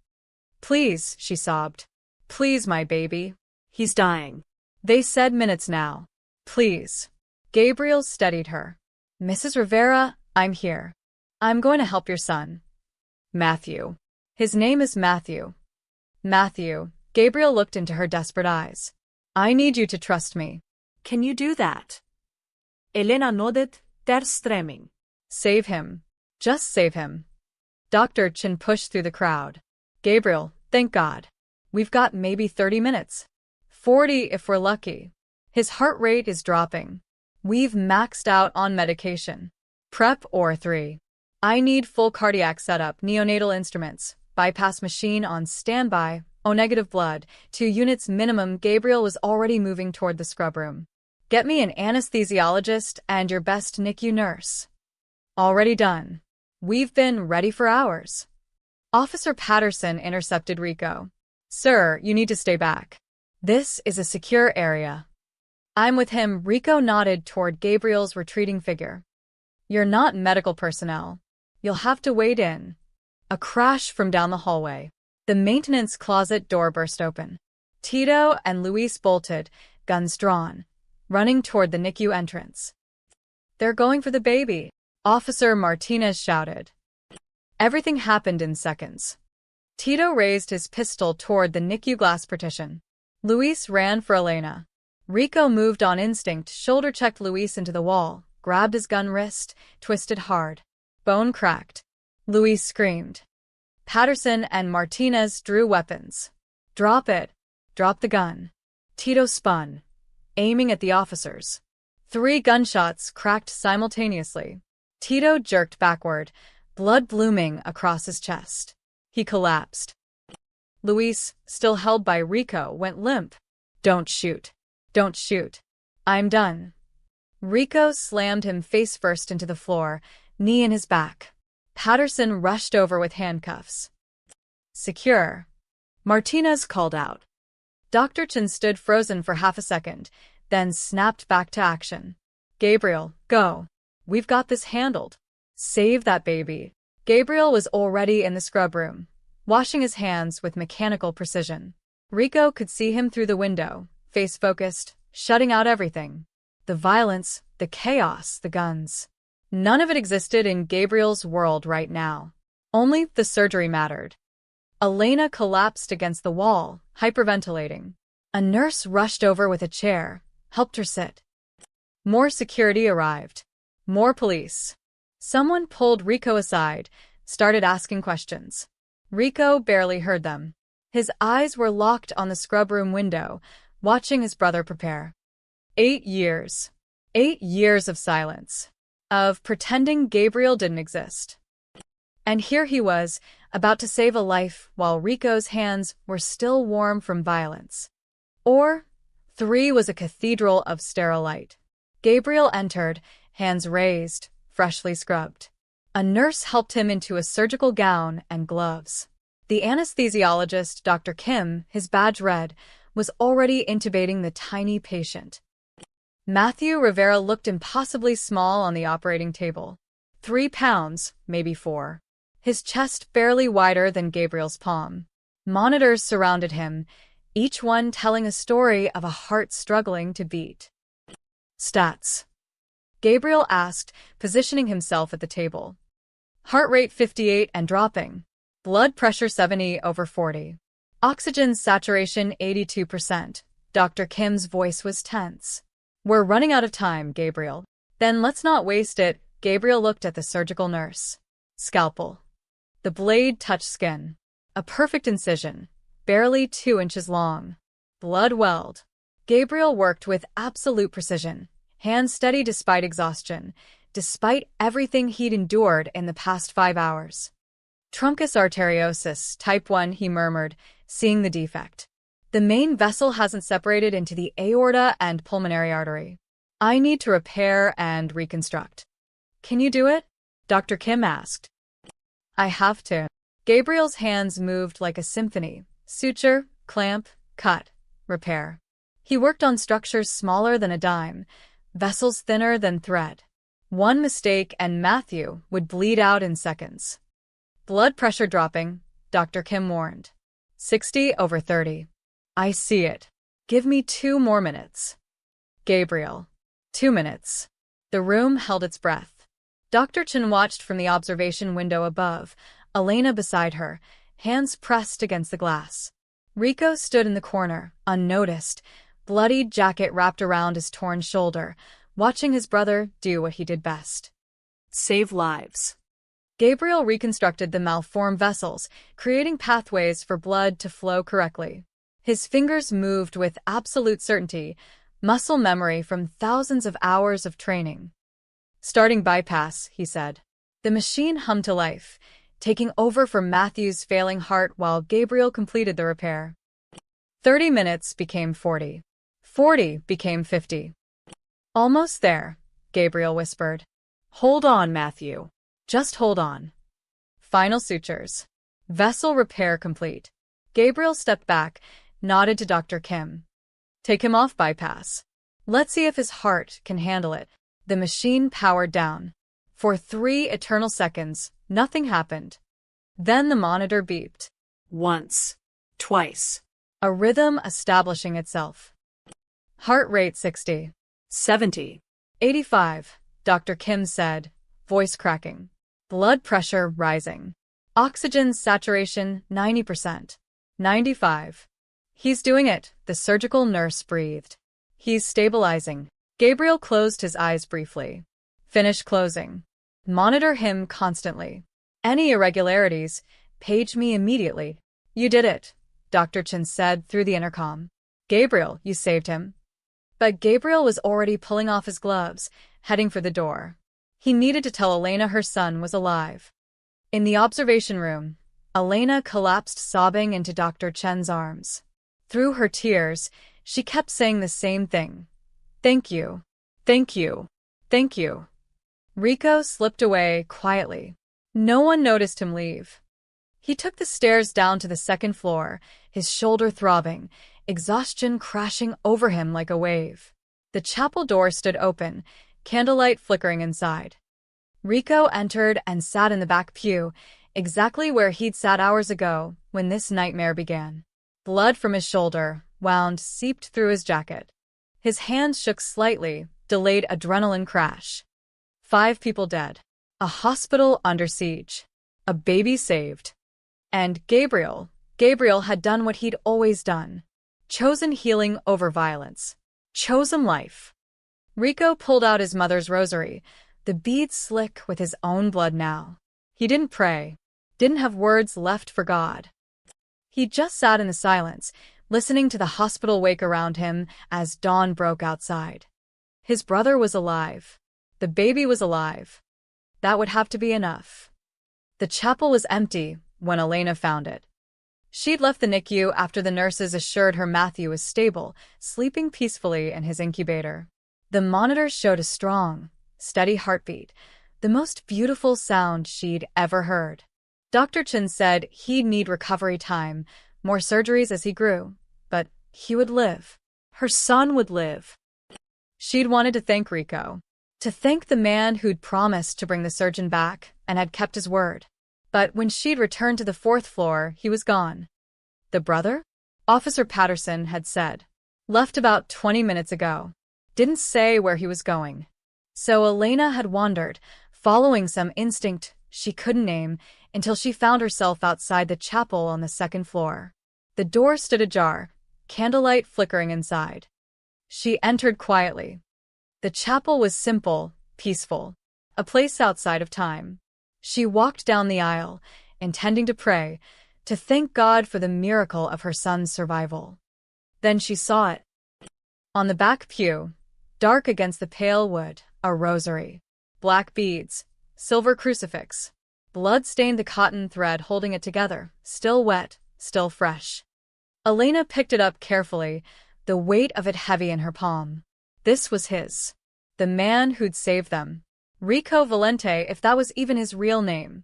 Please, she sobbed. Please, my baby. He's dying. They said minutes now. Please. Gabriel steadied her. Mrs. Rivera, I'm here. I'm going to help your son. Matthew. His name is Matthew. Matthew. Gabriel looked into her desperate eyes. I need you to trust me. Can you do that? Elena nodded, they're streaming. Save him. Just save him. Dr. Chen pushed through the crowd. Gabriel, thank God. We've got maybe 30 minutes. 40 if we're lucky. His heart rate is dropping. We've maxed out on medication. Prep or 3. I need full cardiac setup, neonatal instruments, bypass machine on standby, O-negative blood, 2 units minimum. Gabriel was already moving toward the scrub room. Get me an anesthesiologist and your best NICU nurse. Already done. We've been ready for hours. Officer Patterson intercepted Rico. Sir, you need to stay back. This is a secure area. I'm with him. Rico nodded toward Gabriel's retreating figure. You're not medical personnel. You'll have to wait in. A crash from down the hallway. The maintenance closet door burst open. Tito and Luis bolted, guns drawn, running toward the NICU entrance. They're going for the baby, Officer Martinez shouted. Everything happened in seconds. Tito raised his pistol toward the NICU glass partition. Luis ran for Elena. Rico moved on instinct, shoulder-checked Luis into the wall, grabbed his gun wrist, twisted hard. Bone cracked. Luis screamed. Patterson and Martinez drew weapons. Drop it. Drop the gun. Tito spun, aiming at the officers. 3 gunshots cracked simultaneously. Tito jerked backward, blood blooming across his chest. He collapsed. Luis, still held by Rico, went limp. Don't shoot. Don't shoot. I'm done. Rico slammed him face first into the floor, knee in his back. Patterson rushed over with handcuffs. Secure. Martinez called out. Dr. Chen stood frozen for half a second, then snapped back to action. Gabriel, go. We've got this handled. Save that baby. Gabriel was already in the scrub room, washing his hands with mechanical precision. Rico could see him through the window, face focused, shutting out everything. The violence, the chaos, the guns. None of it existed in Gabriel's world right now. Only the surgery mattered. Elena collapsed against the wall, hyperventilating. A nurse rushed over with a chair, helped her sit. More security arrived. More police. Someone pulled Rico aside, started asking questions. Rico barely heard them. His eyes were locked on the scrub room window, watching his brother prepare. 8 years. 8 years of silence. Of pretending Gabriel didn't exist. And here he was, about to save a life while Rico's hands were still warm from violence. Or 3 was a cathedral of sterile light. Gabriel entered, hands raised, freshly scrubbed. A nurse helped him into a surgical gown and gloves. The anesthesiologist, Dr. Kim, his badge red, was already intubating the tiny patient. Matthew Rivera looked impossibly small on the operating table. 3 pounds, maybe 4. His chest barely wider than Gabriel's palm. Monitors surrounded him, each one telling a story of a heart struggling to beat. Stats. Gabriel asked, positioning himself at the table. Heart rate 58 and dropping. Blood pressure 70/40. Oxygen saturation 82%. Dr. Kim's voice was tense. We're running out of time, Gabriel. Then let's not waste it. Gabriel looked at the surgical nurse. Scalpel. The blade touched skin. A perfect incision, barely 2 inches long. Blood welled. Gabriel worked with absolute precision, hands steady despite exhaustion, despite everything he'd endured in the past 5 hours. Truncus arteriosus, type 1, he murmured, seeing the defect. The main vessel hasn't separated into the aorta and pulmonary artery. I need to repair and reconstruct. Can you do it? Dr. Kim asked. I have to. Gabriel's hands moved like a symphony. Suture, clamp, cut, repair. He worked on structures smaller than a dime, vessels thinner than thread. One mistake and Matthew would bleed out in seconds. Blood pressure dropping, Dr. Kim warned. 60/30. I see it. Give me 2 more minutes. Gabriel. 2 minutes. The room held its breath. Dr. Chen watched from the observation window above, Elena beside her, hands pressed against the glass. Rico stood in the corner, unnoticed, bloodied jacket wrapped around his torn shoulder, watching his brother do what he did best. Save lives. Gabriel reconstructed the malformed vessels, creating pathways for blood to flow correctly. His fingers moved with absolute certainty, muscle memory from thousands of hours of training. Starting bypass, he said. The machine hummed to life, taking over from Matthew's failing heart while Gabriel completed the repair. 30 minutes became 40. 40 became 50. Almost there, Gabriel whispered. Hold on, Matthew. Just hold on. Final sutures. Vessel repair complete. Gabriel stepped back, nodded to Dr. Kim. Take him off bypass. Let's see if his heart can handle it. The machine powered down. For 3 eternal seconds, nothing happened. Then the monitor beeped. Once. Twice. A rhythm establishing itself. Heart rate 60. 70. 85, Dr. Kim said, voice cracking. Blood pressure rising. Oxygen saturation 90%. 95. He's doing it, the surgical nurse breathed. He's stabilizing. Gabriel closed his eyes briefly. Finish closing. Monitor him constantly. Any irregularities, page me immediately. You did it, Dr. Chen said through the intercom. Gabriel, you saved him. But Gabriel was already pulling off his gloves, heading for the door. He needed to tell Elena her son was alive. In the observation room, Elena collapsed sobbing into Dr. Chen's arms. Through her tears, she kept saying the same thing. Thank you. Thank you. Thank you. Rico slipped away quietly. No one noticed him leave. He took the stairs down to the 2nd floor, his shoulder throbbing, exhaustion crashing over him like a wave. The chapel door stood open, candlelight flickering inside. Rico entered and sat in the back pew, exactly where he'd sat hours ago when this nightmare began. Blood from his shoulder, wound, seeped through his jacket. His hands shook slightly, delayed adrenaline crash. 5 people dead. A hospital under siege. A baby saved. And Gabriel had done what he'd always done. Chosen healing over violence. Chosen life. Rico pulled out his mother's rosary, the beads slick with his own blood now. He didn't pray, didn't have words left for God. He just sat in the silence, listening to the hospital wake around him as dawn broke outside. His brother was alive. The baby was alive. That would have to be enough. The chapel was empty when Elena found it. She'd left the NICU after the nurses assured her Matthew was stable, sleeping peacefully in his incubator. The monitor showed a strong, steady heartbeat, the most beautiful sound she'd ever heard. Dr. Chen said he'd need recovery time, more surgeries as he grew, but he would live. Her son would live. She'd wanted to thank Rico, to thank the man who'd promised to bring the surgeon back and had kept his word. But when she'd returned to the 4th floor, he was gone. The brother? Officer Patterson had said. Left about 20 minutes ago. Didn't say where he was going. So Elena had wandered, following some instinct she couldn't name, until she found herself outside the chapel on the 2nd floor. The door stood ajar, candlelight flickering inside. She entered quietly. The chapel was simple, peaceful, a place outside of time. She walked down the aisle, intending to pray, to thank God for the miracle of her son's survival. Then she saw it. On the back pew, dark against the pale wood, a rosary. Black beads, silver crucifix. Blood stained the cotton thread holding it together, still wet, still fresh. Elena picked it up carefully, the weight of it heavy in her palm. This was his. The man who'd saved them. Rico Valente, if that was even his real name.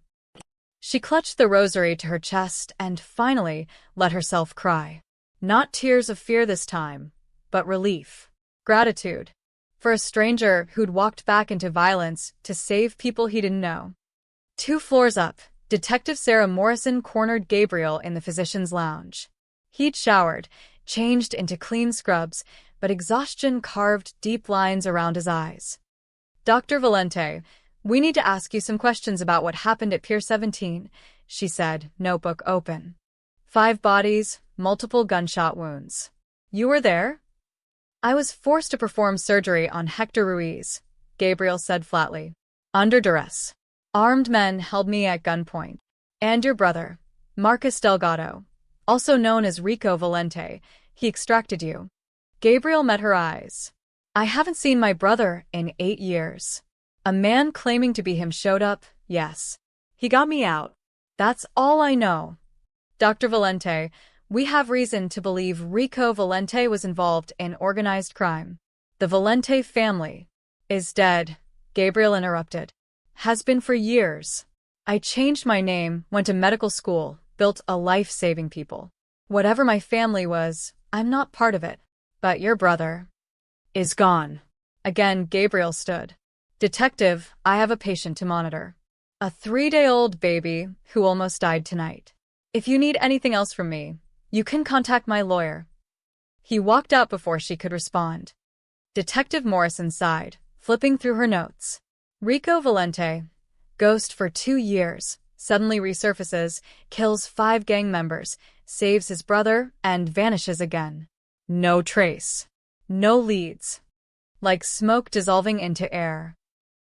She clutched the rosary to her chest and, finally, let herself cry. Not tears of fear this time, but relief. Gratitude. For a stranger who'd walked back into violence to save people he didn't know. 2 floors up, Detective Sarah Morrison cornered Gabriel in the physician's lounge. He'd showered, changed into clean scrubs, but exhaustion carved deep lines around his eyes. Dr. Valente, we need to ask you some questions about what happened at Pier 17, she said, notebook open. 5 bodies, multiple gunshot wounds. You were there? I was forced to perform surgery on Hector Ruiz, Gabriel said flatly. Under duress. Armed men held me at gunpoint. And your brother, Marcus Delgado, also known as Rico Valente, he extracted you. Gabriel met her eyes. I haven't seen my brother in 8 years. A man claiming to be him showed up, yes. He got me out. That's all I know. Dr. Valente, we have reason to believe Rico Valente was involved in organized crime. The Valente family is dead, Gabriel interrupted. Has been for years. I changed my name, went to medical school, built a life saving people. Whatever my family was, I'm not part of it. But your brother is gone. Again, Gabriel stood. Detective, I have a patient to monitor. A 3-day-old baby who almost died tonight. If you need anything else from me, you can contact my lawyer. He walked out before she could respond. Detective Morrison sighed, flipping through her notes. Rico Valente, ghost for 2 years, suddenly resurfaces, kills 5 gang members, saves his brother, and vanishes again. No trace. No leads. Like smoke dissolving into air.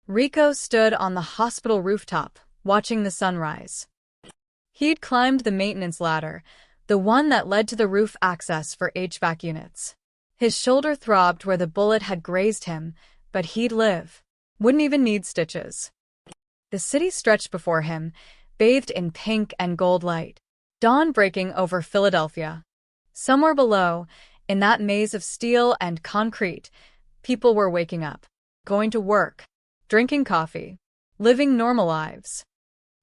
Rico stood on the hospital rooftop, watching the sunrise. He'd climbed the maintenance ladder, the one that led to the roof access for HVAC units. His shoulder throbbed where the bullet had grazed him, but he'd live. Wouldn't even need stitches. The city stretched before him, bathed in pink and gold light. Dawn breaking over Philadelphia. Somewhere below, in that maze of steel and concrete, people were waking up, going to work, drinking coffee, living normal lives.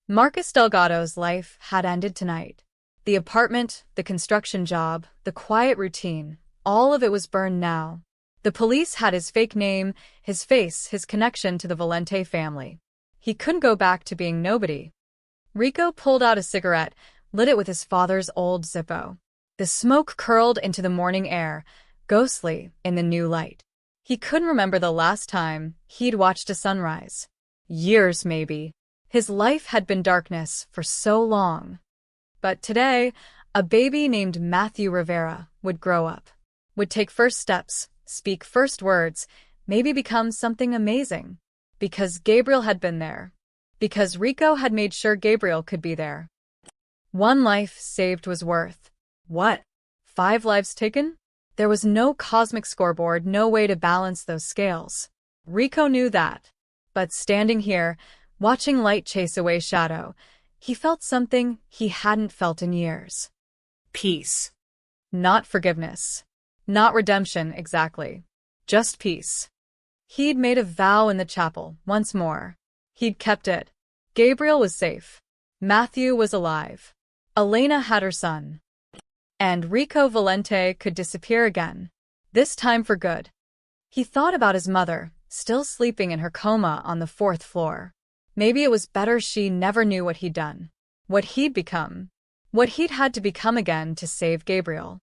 Marcus Delgado's life had ended tonight. The apartment, the construction job, the quiet routine, all of it was burned now. The police had his fake name, his face, his connection to the Valente family. He couldn't go back to being nobody. Rico pulled out a cigarette, lit it with his father's old Zippo. The smoke curled into the morning air, ghostly in the new light. He couldn't remember the last time he'd watched a sunrise. Years, maybe. His life had been darkness for so long. But today, a baby named Matthew Rivera would grow up, would take first steps, speak first words, maybe become something amazing. Because Gabriel had been there. Because Rico had made sure Gabriel could be there. 1 life saved was worth. What? 5 lives taken? There was no cosmic scoreboard, no way to balance those scales. Rico knew that. But standing here, watching light chase away shadow, he felt something he hadn't felt in years. Peace. Not forgiveness. Not redemption, exactly. Just peace. He'd made a vow in the chapel, once more. He'd kept it. Gabriel was safe. Matthew was alive. Elena had her son. And Rico Valente could disappear again. This time for good. He thought about his mother, still sleeping in her coma on the 4th floor. Maybe it was better she never knew what he'd done. What he'd become. What he'd had to become again to save Gabriel.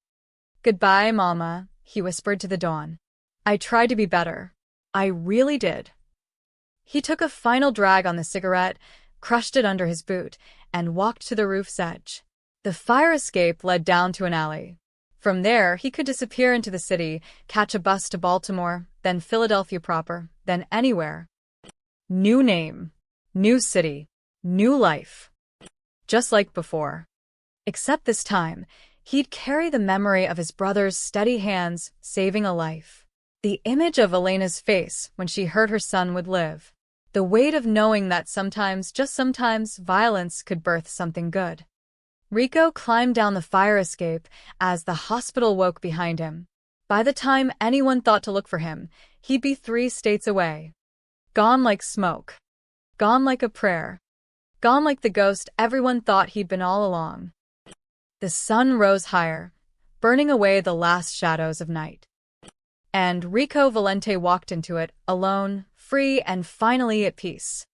Goodbye, Mama, he whispered to the dawn. I tried to be better. I really did. He took a final drag on the cigarette, crushed it under his boot, and walked to the roof's edge. The fire escape led down to an alley. From there, he could disappear into the city, catch a bus to Baltimore, then Philadelphia proper, then anywhere. New name, new city, new life. Just like before. Except this time, he'd carry the memory of his brother's steady hands saving a life. The image of Elena's face when she heard her son would live. The weight of knowing that sometimes, just sometimes, violence could birth something good. Rico climbed down the fire escape as the hospital woke behind him. By the time anyone thought to look for him, he'd be 3 states away. Gone like smoke. Gone like a prayer. Gone like the ghost everyone thought he'd been all along. The sun rose higher, burning away the last shadows of night. And Rico Valente walked into it, alone, free, and finally at peace.